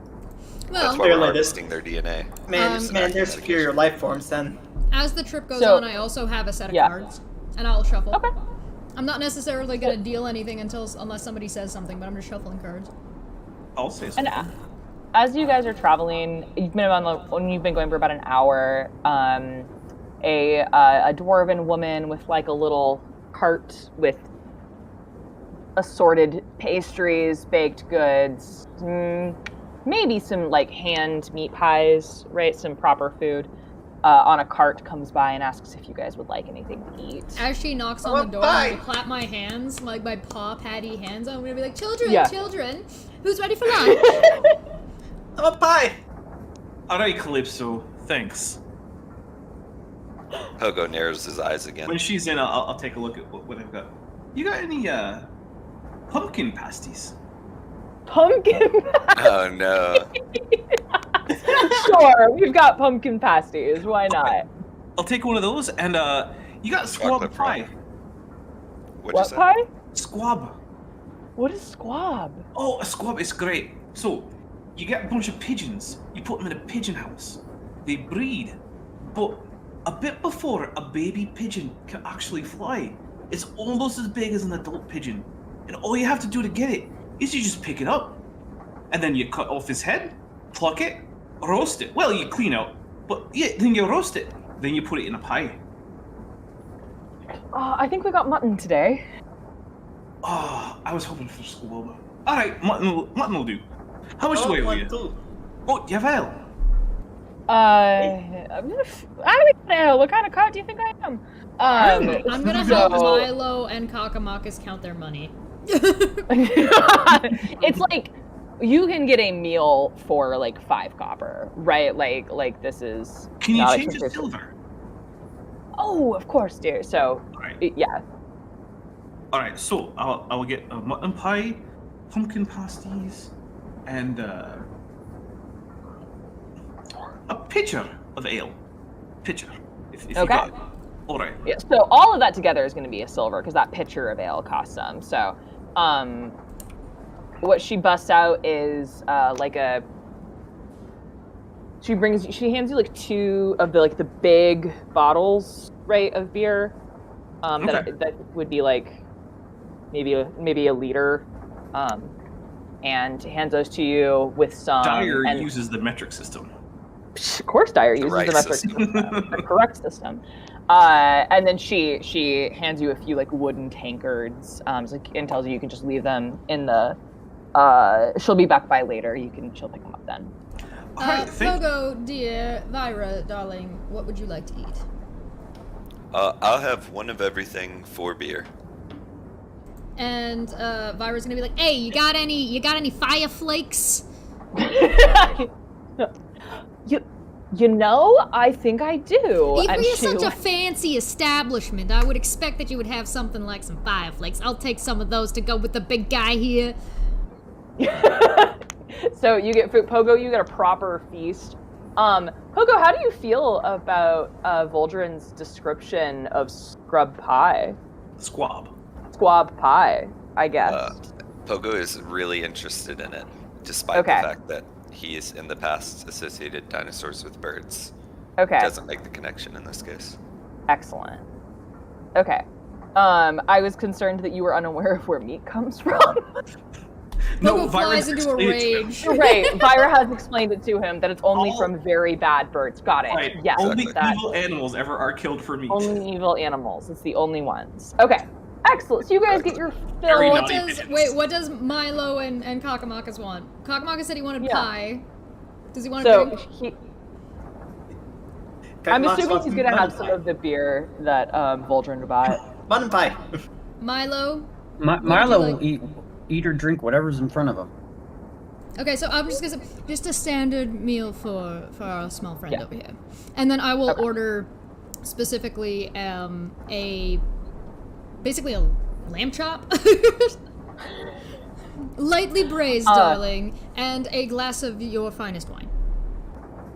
That's Well, why we're Clearly harvesting their DNA. Man, they're superior life forms then. as the trip goes So- on, I also have a set of Yeah. cards, and I'll shuffle. Okay. I'm not necessarily gonna deal anything unless somebody says something, but I'm just shuffling cards. I'll say so. And as you guys are traveling, you've been when you've been going for about an hour. A dwarven woman with like a little cart with assorted pastries, baked goods, maybe some like hand meat pies, right? Some proper food. On a cart comes by and asks if you guys would like anything to eat. As she knocks I'm on a the door, pie. I'm gonna clap my hands, like my paw patty hands. I'm gonna be like, children, Yeah. children, who's ready for lunch? I'm a pie! Alright, Calypso, thanks. Pogo narrows his eyes again. When she's in, I'll take a look at what I've got. You got any pumpkin pasties? Pumpkin Oh no. Sure, we've got pumpkin pasties. Why not? I'll take one of those, and you got squab Chocolate pie. What'd you What say? pie? Squab. What is squab? Oh, a squab is great. So, you get a bunch of pigeons. You put them in a pigeon house. They breed, but a bit before a baby pigeon can actually fly, it's almost as big as an adult pigeon. And all you have to do to get it is you just pick it up. And then you cut off his head, pluck it, roast it. Well, you clean out, but yeah, then you roast it. Then you put it in a pie. I think we got mutton today. Oh, I was hoping for squab. Alright, mutton will do. How much do I owe you? Too. Oh, jawel. I don't know. What kind of cop do you think I am? I'm gonna so- help Milo and Kakamakis count their money. It's like you can get a meal for like 5 copper, right? Like this is. Can you not change it to expensive. silver? Oh, of course, dear. So, Alright. yeah. Alright, so I'll get a mutton pie, pumpkin pasties, and a pitcher of ale. Pitcher. If you Okay. got it. Alright. Yeah, so all of that together is going to be a silver because that pitcher of ale costs some. So, what she busts out is like a. She hands you like 2 of the big bottles, right, of beer. Okay. That would be like maybe a liter, and hands those to you with some. Dyer and uses the metric system. of course, Dyer uses right the metric system. system, the correct system. And then she hands you a few like wooden tankards, and tells you can just leave them in the. She'll be back by later. She'll pick them up then. Alright, thank you. Pogo, dear, Vyra, darling, what would you like to eat? I'll have one of everything for beer. And Vyra's gonna be like, "Hey, you got any fire flakes?" You know, I think I do. If And we're she such a fancy establishment, I would expect that you would have something like some fire flakes. I'll take some of those to go with the big guy here. So you get food. Pogo, you get a proper feast. Pogo, how do you feel about Voldrin's description of scrub pie? Squab. Squab pie, I guess. Pogo is really interested in it, despite Okay. the fact that he is in the past associated dinosaurs with birds. Okay, Doesn't make the connection in this case. excellent. Okay. I was concerned that you were unaware of where meat comes from. Pogo Vyra's flies into a explained it to him. rage. Right, Vyra has explained it to him that it's only All- from very bad birds. Got it. Right. Yes, Only that- evil animals ever are killed for meat. only evil animals. It's the only ones. Okay, excellent. So you guys get your Very fill. naughty. What does Milo and Kakamakis want? Kakamakis said he wanted Yeah. pie. Does he want a So drink? I'm assuming he's gonna have some of the beer that Voldrin bought. Mutton pie. Milo? Milo like? will eat or drink whatever's in front of him. Okay, so I'm just gonna say, just a standard meal for our small friend Yeah. over here. And then I will Okay. order specifically basically a lamb chop. Lightly braised, darling, and a glass of your finest wine.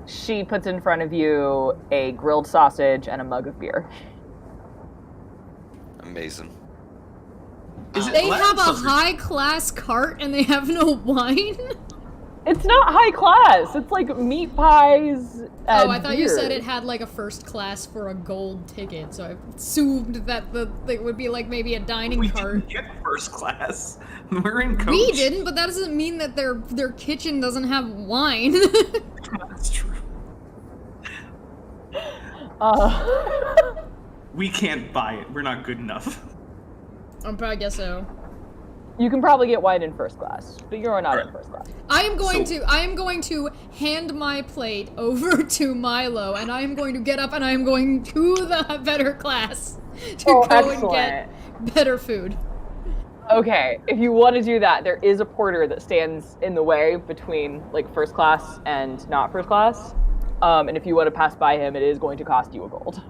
She puts in front of you a grilled sausage and a mug of beer. Amazing. Is it They lamb have a sausage? high-class cart and they have no wine? It's not high class. It's like meat pies. And Oh, I thought you said beer. it had like a first class for a gold ticket, so I assumed that it would be like maybe a dining We cart. didn't get first class. We're in coach. We didn't, but that doesn't mean that their kitchen doesn't have wine. That's true. We can't buy it. We're not good enough. I guess so. You can probably get wine in first class, but you're not in first class. I am going So- to hand my plate over to Milo, and I am going to get up and I am going to the better class to go and get better food. Okay, if you want to do that, there is a porter that stands in the way between like first class and not first class. And if you want to pass by him, it is going to cost you a gold.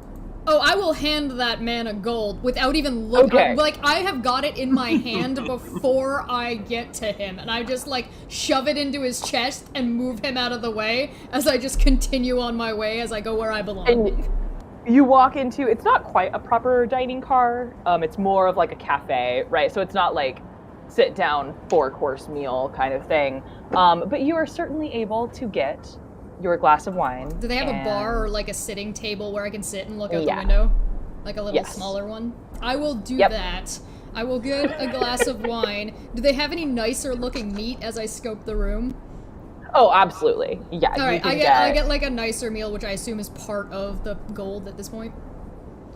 Oh, I will hand that man a gold without even looking. Okay. Like, I have got it in my hand before I get to him, and I just, like, shove it into his chest and move him out of the way as I just continue on my way as I go where I belong. And you walk into, it's not quite a proper dining car, it's more of like a cafe, right? So it's not like sit down 4-course meal kind of thing. But you are certainly able to get your glass of wine. Do they have a bar or like a sitting table where I can sit and look out the Yeah. window? Like a little Yes. smaller one? I will do Yep. that. I will get a glass of wine. Do they have any nicer looking meat as I scope the room? Oh, absolutely. Yeah. All you right, can I get like a nicer meal, which I assume is part of the gold at this point.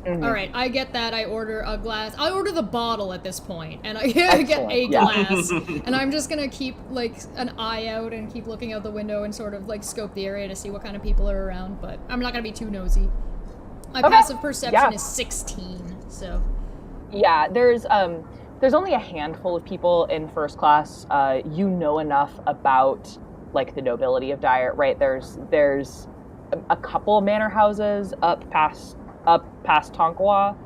Mhm. All right, I get that. I order a glass. I order the bottle at this point, and I get a Excellent, yeah. glass. And I'm just gonna keep like an eye out and keep looking out the window and sort of like scope the area to see what kind of people are around. But I'm not gonna be too nosy. My Okay, passive perception yeah. is 16, so. Yeah, there's only a handful of people in first class. You know enough about like the nobility of Dyer, right? There's a couple manor houses up past Tonkawa,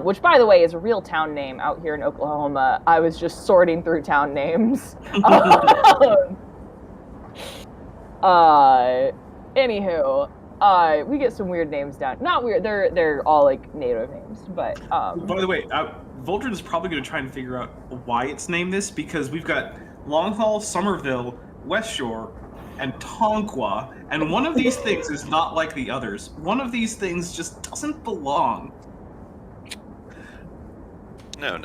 which by the way is a real town name out here in Oklahoma. I was just sorting through town names. Anywho, we get some weird names down. Not weird. They're all like native names, but By the way, Voltron is probably going to try and figure out why it's named this, because we've got Long Haul, Somerville, West Shore, and Tonkawa, and one of these things is not like the others. One of these things just doesn't belong. No.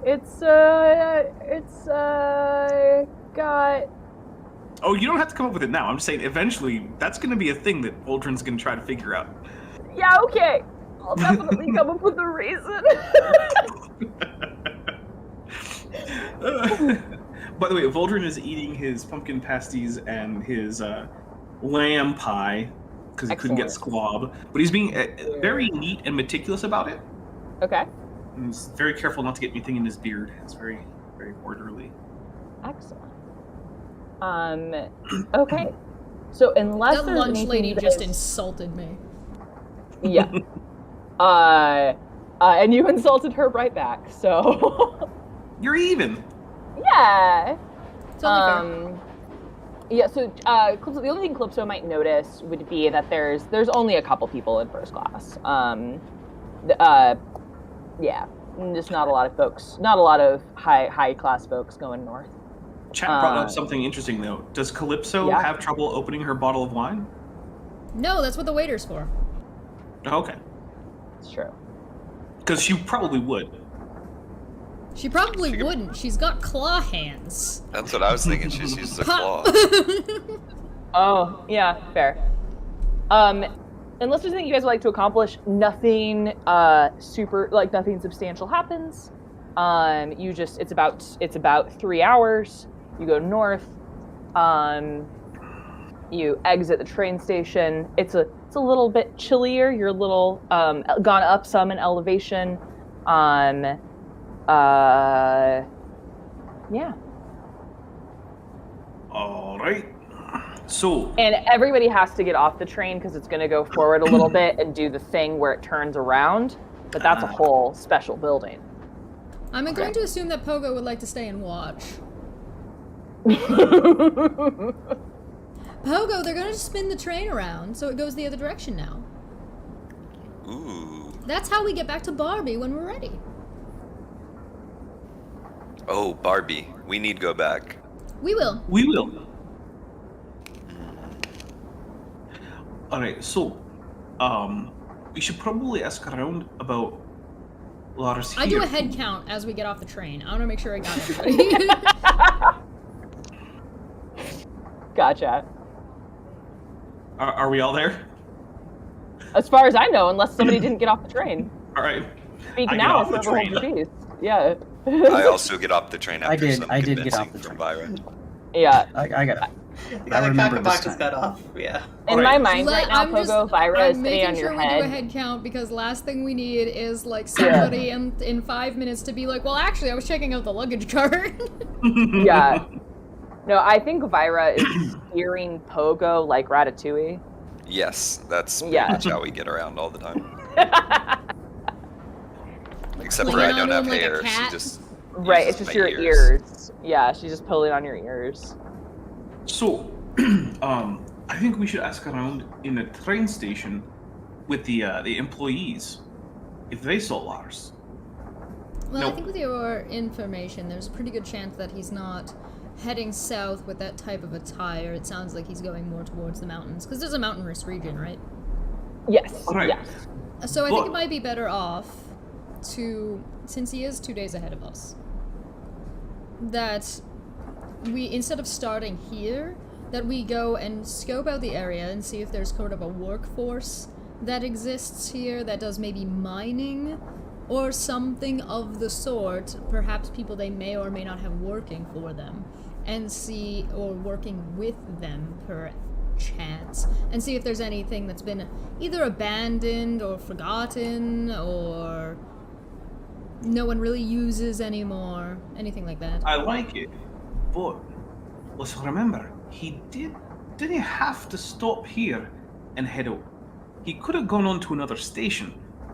It's got. Oh, you don't have to come up with it now. I'm just saying, eventually, that's going to be a thing that Voltron's going to try to figure out. Yeah, okay. I'll definitely come up with a reason. By the way, Voldrin is eating his pumpkin pasties and his lamb pie because he couldn't get squab, but he's being very neat and meticulous about it. Okay. And he's very careful not to get anything in his beard. It's very, very orderly. Excellent. Okay. So unless That there's lunch anything lady you just guys- insulted me. Yeah. And you insulted her right back. So. You're even. Yeah. It's only fair. Yeah. So the only thing Calypso might notice would be that there's only a couple people in first class. Yeah. Just not a lot of folks. Not a lot of high class folks going north. Chat brought up something interesting though. Does Calypso have trouble opening her bottle of wine? No, that's what the waiter's for. Okay. It's true. Because she probably would. She probably wouldn't. She's got claw hands. That's what I was thinking. She's used a claw. Oh, yeah, fair. Unless there's anything you guys would like to accomplish, nothing nothing substantial happens. It's about 3 hours. You go north. You exit the train station. It's a little bit chillier. You're a little gone up some in elevation. Yeah. All right. So. And everybody has to get off the train because it's going to go forward a little bit and do the thing where it turns around. But that's a whole special building. I'm going to assume that Pogo would like to stay and watch. Pogo, they're going to spin the train around so it goes the other direction now. Ooh. That's how we get back to Barbie when we're ready. Oh, Barbie. We need to go back. We will. We will. Alright, so, we should probably ask around about Lars here. I do a head count as we get off the train. I want to make sure I got everybody. Gotcha. Are we all there? As far as I know, unless somebody didn't get off the train. Alright. Speak I get now, off the whoever holds train. your peace. Yeah. I also get off the train after I did. some I did get convincing off the from train. Byron. Yeah. I got it. Yeah, the remember this Kakamaka's time. got off. Yeah. In Alright. my mind right now, Pogo, Vyra is I'm sitting making on your sure we do a head. head count because last thing we need is like somebody in 5 minutes to be like, well, actually, I was checking out the luggage cart. Yeah. No, I think Vyra is steering Pogo like Ratatouille. Yes, that's pretty Yeah. much how we get around all the time. Except for Clinging I don't onto have him like a hair. She cat? just Right, uses it's just my your ears. Yeah, she's just pulling on your ears. So, I think we should ask around in the train station with the employees if they saw Lars. Well, No. I think with your information, there's a pretty good chance that he's not heading south with that type of attire. It sounds like he's going more towards the mountains, because there's a mountainous region, right? Yes. Right. Yes. So I think it Well- might be better off to, since he is 2 days ahead of us, that we, instead of starting here, that we go and scope out the area and see if there's sort of a workforce that exists here that does maybe mining or something of the sort, perhaps people they may or may not have working for them, and see, or working with them perchance, and see if there's anything that's been either abandoned or forgotten or no one really uses anymore, anything like that. I like it, but let's remember, didn't he have to stop here and head out? He could have gone on to another station.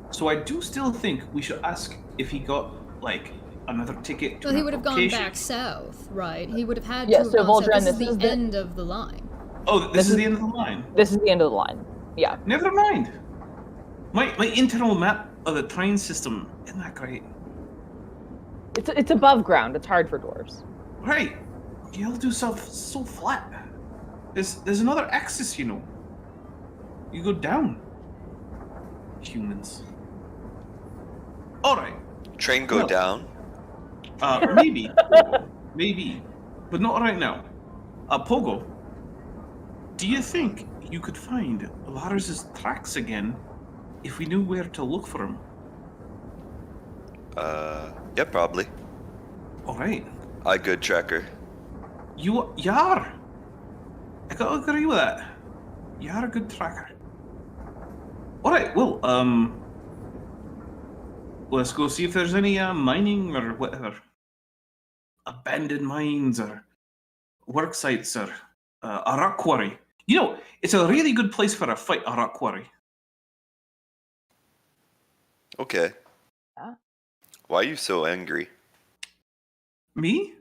So I do still think we should ask if he got, like, another ticket to Well, he another would have gone location. back south, right? He would have had Yeah, to have so gone south. Vol'jin, This is this is the the- end of the line. Oh, this is the end of the line. This is the end of the line. Yeah. Never mind. My internal map of the train system isn't that great. It's above ground. It's hard for dwarves. Right. You'll do stuff so flat. There's another axis, you know. You go down. Humans. Alright. Train go Well. down. Maybe. Maybe. But not right now. Pogo, do you think you could find Lars's tracks again if we knew where to look for him? Yeah, probably. Alright. I good tracker. You are. I gotta agree with that. You are a good tracker. Alright, well, let's go see if there's any mining or whatever. Abandoned mines or work sites or a rock quarry. You know, it's a really good place for a fight, a rock quarry. Okay. Yeah. Why are you so angry? Me?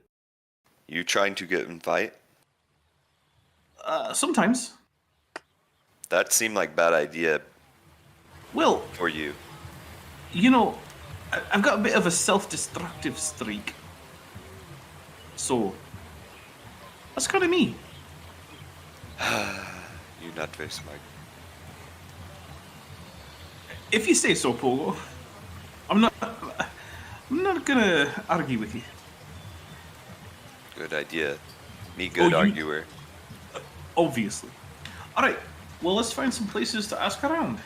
You trying to get in fight? Sometimes. That seemed like bad idea Well, for you. you know, I've got a bit of a self-destructive streak. So, that's kind of me. You're not very smart. If you say so, Pogo. I'm not gonna argue with you. Good idea. Me good you- arguer. Obviously. Alright, well, let's find some places to ask around.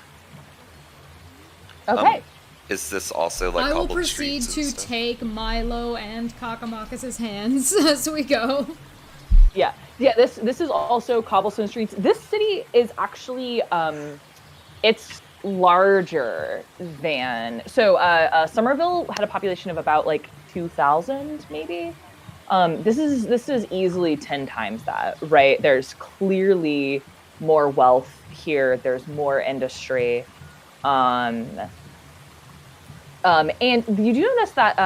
Okay. Is this also like I will cobbled proceed streets and to stuff? take Milo and Kakamakis' hands as we go. Yeah. Yeah. This is also cobblestone streets. This city is actually it's larger than Somerville had a population of about like 2,000 maybe. This is easily 10 times that, right? There's clearly more wealth here. There's more industry. And you do notice that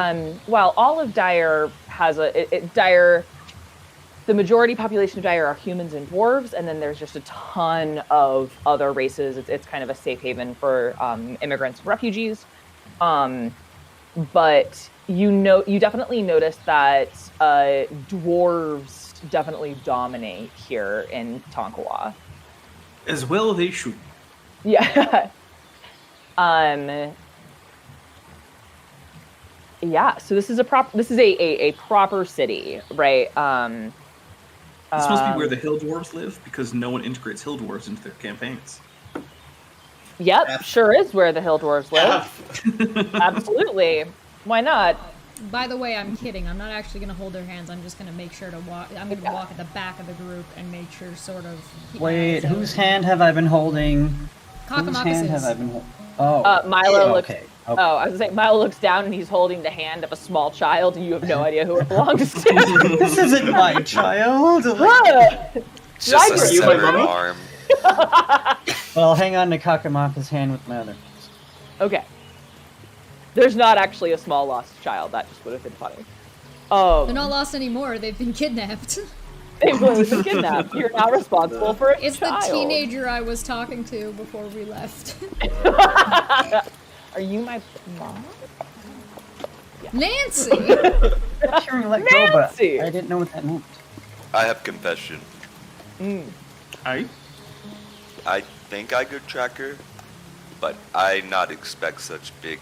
while all of Dire has Dire, the majority population of Dire are humans and dwarves, and then there's just a ton of other races. It's kind of a safe haven for immigrants and refugees. But you definitely notice that dwarves definitely dominate here in Tonkawa. As well they should. Yeah. Yeah, so this is a proper city, right? This must be where the hill dwarves live, because no one integrates hill dwarves into their campaigns. Yep, F. sure is where the hill dwarves live. Absolutely. Why not? By the way, I'm kidding. I'm not actually going to hold their hands. I'm just going to make sure to walk. I'm going to walk at the back of the group and make sure, sort of. Wait, whose hand have I been holding? Whose hand have I Kakamakis'. been holding? Oh, Milo looks. okay. Oh, I was gonna say Milo looks down and he's holding the hand of a small child, and you have no idea who it belongs to. This isn't my child. Ah! Just a Library. You, my severed mummy? arm. Well, I'll hang on to Kakamaka's hand with my other. Okay. There's not actually a small lost child. That just would have been funny. They're not lost anymore. They've been kidnapped. They've been kidnapped. You're now responsible for a It's child. the teenager I was talking to before we left. Are you my mom? Nancy! I'm sure you let go, but Nancy! I didn't know what that meant. I have confession. Aye. I think I could track her, but I not expect such big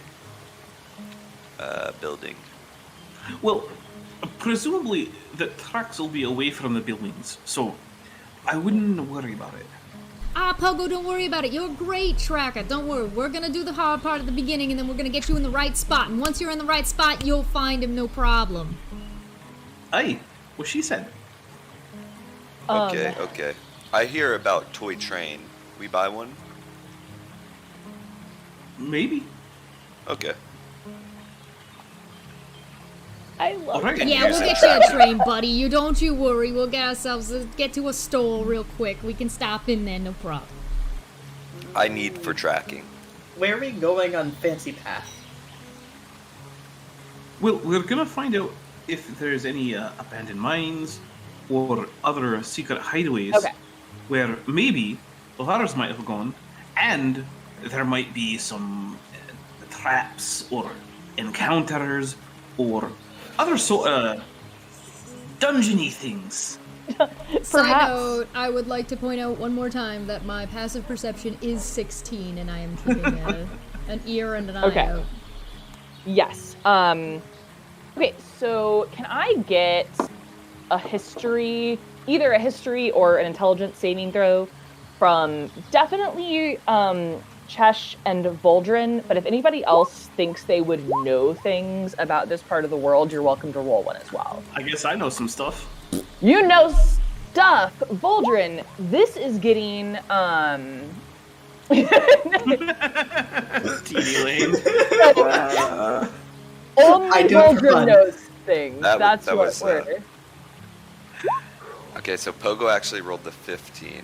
building. Well, presumably the tracks will be away from the buildings, so I wouldn't worry about it. Pogo, don't worry about it. You're a great tracker. Don't worry. We're gonna do the hard part at the beginning, and then we're gonna get you in the right spot. And once you're in the right spot, you'll find him, no problem. Aye, what she said. Okay. I hear about toy train. We buy one? Maybe. Okay. I love Alright. it. Yeah, we'll get you a train, buddy. Don't you worry. We'll get to a store real quick. We can stop in there, no problem. I need for tracking. Where are we going on Fancy Path? Well, we're gonna find out if there's any abandoned mines or other secret hideaways where maybe the others might have gone, and there might be some traps or encounters or other sort of dungeony things. Side note, I would like to point out one more time that my passive perception is 16, and I am keeping an ear and an eye out. Yes. Okay, so can I get a history, either a history or an intelligence saving throw from definitely Chesh and Voldrin, but if anybody else thinks they would know things about this part of the world, you're welcome to roll one as well. I guess I know some stuff. You know stuff! Voldrin, this is getting, TD Lane. only I do it for Voldrin fun. knows things. That what was, we're... Okay, so Pogo actually rolled the 15,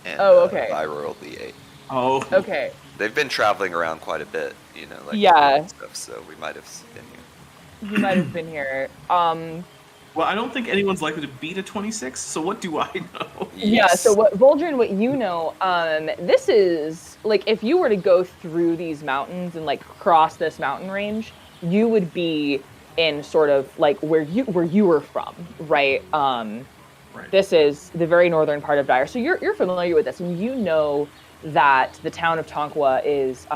and okay. I rolled the 8. Oh. Okay. They've been traveling around quite a bit, you know, like Yeah. stuff, so we might have been here. You might have been here. Well, I don't think anyone's likely to beat a 26, so what do I know? Yeah, so what Voldrin, what you know, this is, like, if you were to go through these mountains and, like, cross this mountain range, you would be in sort of, like, where you were from, right? Right. This is the very northern part of Dire, so you're familiar with this, and you know that the town of Tonkawa is,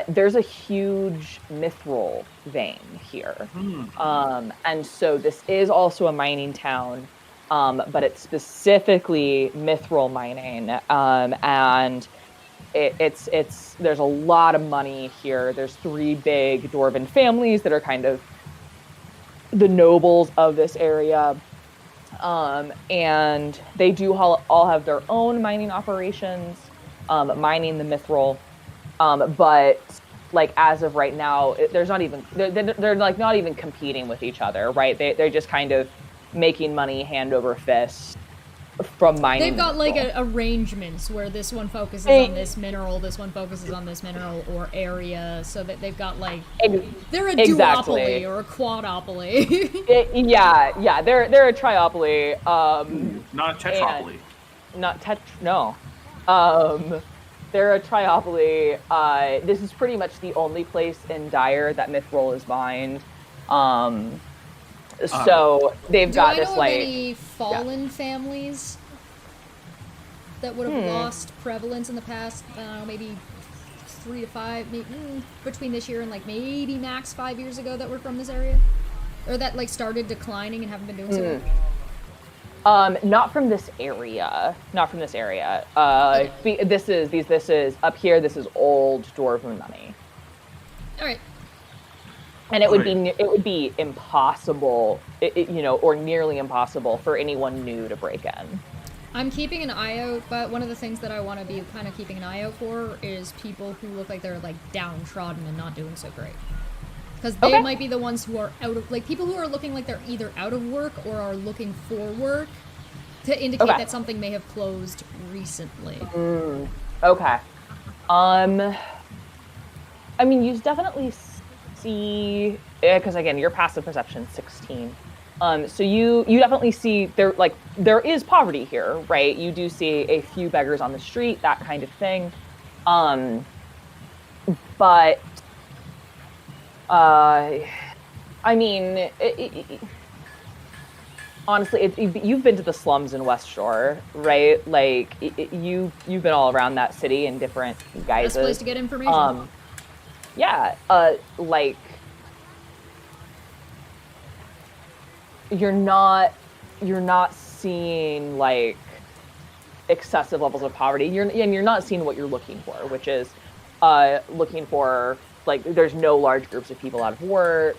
there's a huge mithril vein here. And so this is also a mining town, but it's specifically mithril mining. And it's there's a lot of money here. There's 3 big dwarven families that are kind of the nobles of this area. And they do all have their own mining operations, mining the mithril. But like as of right now, there's not even they're like not even competing with each other, right? They're just kind of making money hand over fist from mining. They've got like arrangements where this one focuses on this mineral, this one focuses on this mineral or area, so that they've got like they're a duopoly or a quadopoly. Yeah, they're a triopoly. Not a tetropoly. No. They're a triopoly. This is pretty much the only place in Dire that mithril is mined. So they've got this like. Do I know of any fallen families that would have lost prevalence in the past? Maybe 3 to 5, maybe, between this year and like maybe max 5 years ago that were from this area, or that like started declining and haven't been doing so well. Not from this area. Okay. This is up here. This is old dwarven money. All right. And it would be impossible, or nearly impossible for anyone new to break in. I'm keeping an eye out, but one of the things that I want to be kind of keeping an eye out for is people who look like they're like downtrodden and not doing so great. Because they might be the ones who are out of, like, people who are looking like they're either out of work or are looking for work. to indicate Okay. that something may have closed recently. Okay. I mean, you definitely see, because again, your passive perception 16. So you definitely see there is poverty here, right? You do see a few beggars on the street, that kind of thing. But I mean, honestly, you've been to the slums in West Shore, right? Like you've been all around that city in different guises. Best place to get information. Yeah, like you're not seeing like excessive levels of poverty. You're not seeing what you're looking for, which is looking for like there's no large groups of people out of work.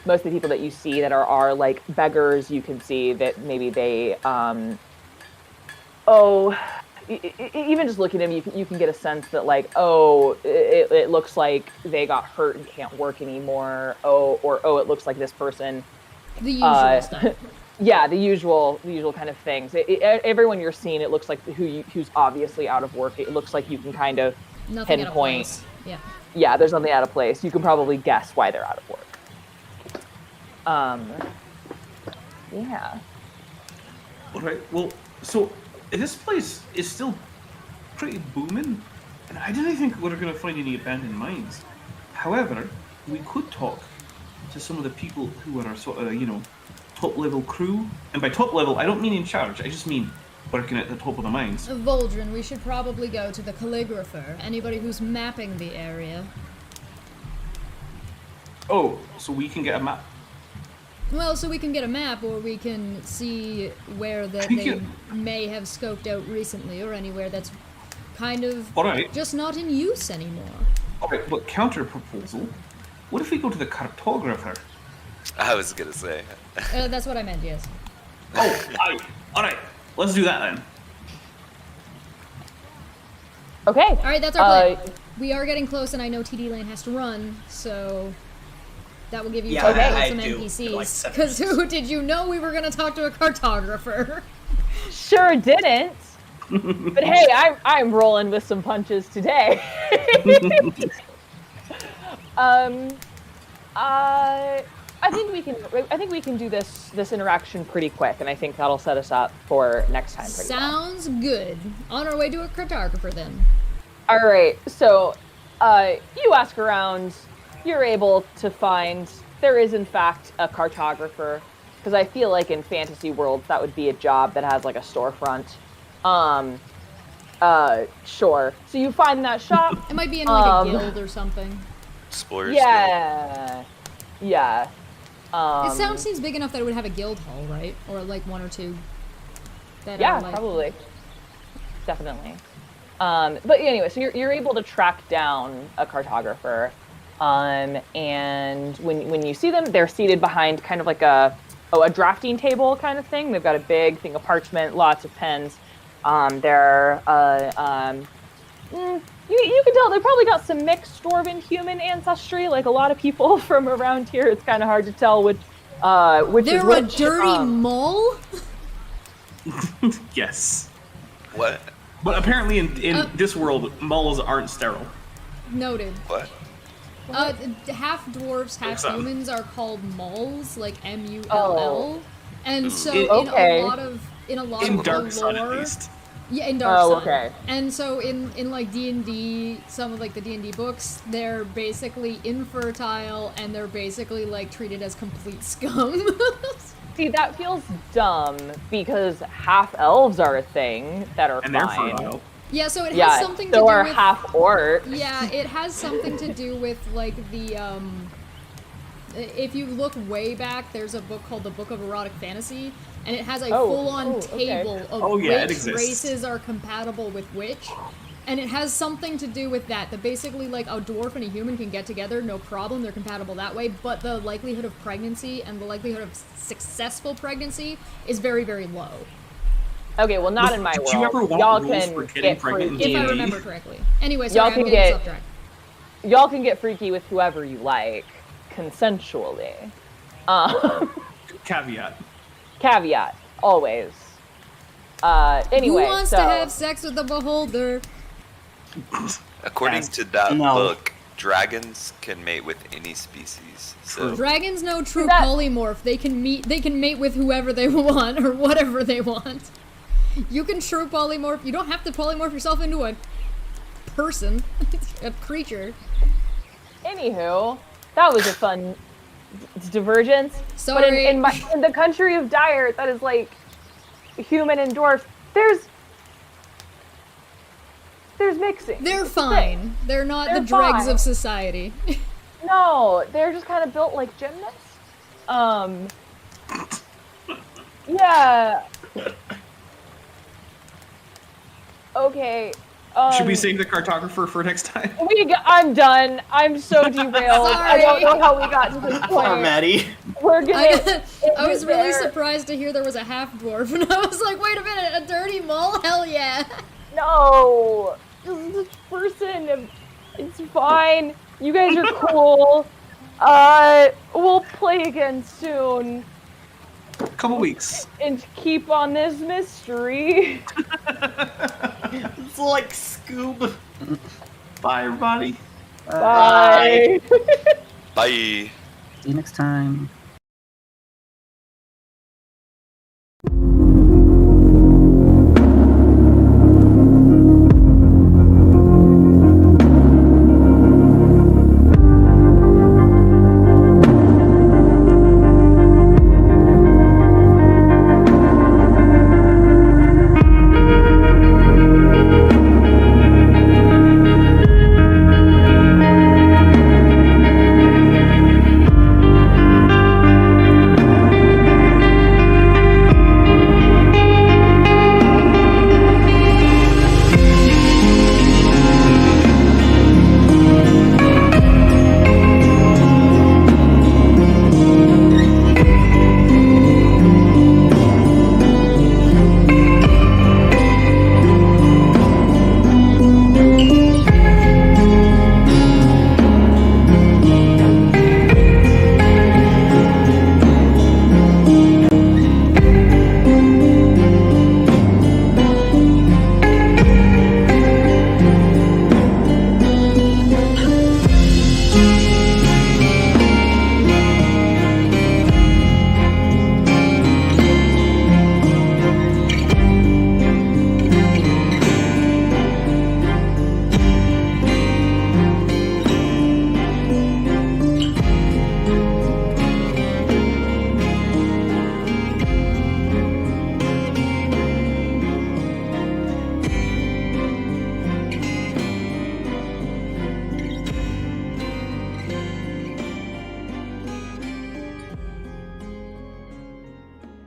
Most of the people that you see that are like beggars, you can see that maybe they even just looking at them, you can get a sense that like, it looks like they got hurt and can't work anymore. It looks like this person. The usual stuff. Yeah, the usual kind of things. Everyone you're seeing, it looks like who's obviously out of work. It looks like you can kind of Nothing pinpoint. out of place. Yeah. Yeah, there's something out of place. You can probably guess why they're out of work. Yeah. All right. Well, so this place is still pretty booming, and I didn't think we were going to find any abandoned mines. However, we could talk to some of the people who are our sort of, top level crew. And by top level, I don't mean in charge. I just mean working at the top of the mines. Voldrin, we should probably go to the calligrapher. Anybody who's mapping the area. Oh, so we can get a map. Well, so we can get a map, or we can see where that they may have scoped out recently, or anywhere that's kind of All right. just not in use anymore. All right, but counter proposal. What if we go to the cartographer? I was gonna say. That's what I meant, yes. Oh, all right. Let's do that then. Okay. All right, that's our plan. We are getting close, and I know TD Lane has to run, so that will give you Yeah, time to I some do. Like NPCs. 7 Because who did you know we were going to talk to a cartographer? Sure didn't. But hey, I'm rolling with some punches today. I think we can do this interaction pretty quick, and I think that'll set us up for next time. Pretty well. Sounds good. On our way to a cartographer then. All right. So, you ask around. You're able to find there is in fact a cartographer, because I feel like in fantasy worlds that would be a job that has like a storefront. Sure. So you find that shop. It might be in like a guild or something. Explorers Yeah. Yeah. It seems big enough that it would have a guild hall, right? Or like one or two. That Yeah, are, like... probably. Definitely. But anyway, so you're able to track down a cartographer. And when you see them, they're seated behind kind of like a drafting table kind of thing. They've got a big thing of parchment, lots of pens. You can tell they've probably got some mixed dwarven human ancestry. Like a lot of people from around here, it's kind of hard to tell which They're is which. a dirty mole? Yes. What? But apparently in this world, moles aren't sterile. Noted. What? Half dwarves, half Awesome. humans are called mulls, like MULL. Oh. And so Okay. in a lot In of Dark the Sun, lore, at least. yeah, in Dark Sun. Okay. And so in like D&D, some of like the D&D books, they're basically infertile and they're basically like treated as complete scum. See, that feels dumb because half elves are a thing that are And they're fine. fertile. Yeah, so it Yeah, has something to so do are with half orcs. Yeah, it has something to do with like the if you look way back, there's a book called the Book of Erotic Fantasy, and it has a full-on okay. table of Oh, yeah, it which exists. races are compatible with which. And it has something to do with that basically like a dwarf and a human can get together, no problem, they're compatible that way, but the likelihood of pregnancy and the likelihood of successful pregnancy is very, very low. Okay, well, not in my Did world. you ever want Y'all rules can for getting get pregnant in freaky. If I D&D? remember correctly. Anyway, sorry, Y'all can I'm getting get- off track. Y'all can get freaky with whoever you like, consensually. Caveat. Caveat. always. Anyway, Who wants so to have sex with the beholder? According to that No. book, dragons can mate with any species. So Dragons know true That- polymorph. They can mate with whoever they want or whatever they want. You can true polymorph. You don't have to polymorph yourself into a person, a creature. anywho, that was a fun divergence. But Sorry. in the country of Dire, that is like human and dwarf. There's mixing. They're It's a thing. fine. They're not the They're dregs fine. of society. No, they're just kind of built like gymnasts. Yeah. Okay. Should we save the cartographer for next time? I'm done. I'm so derailed. I don't know how we got to this Poor point. Maddie. We're gonna. I was really there. surprised to hear there was a half dwarf, and I was like, wait a minute, a dirty mole? Hell yeah. No, this person. It's fine. You guys are cool. We'll play again soon Couple weeks. and keep on this mystery. It's like Scoob. Bye, everybody. Bye. bye. See you next time.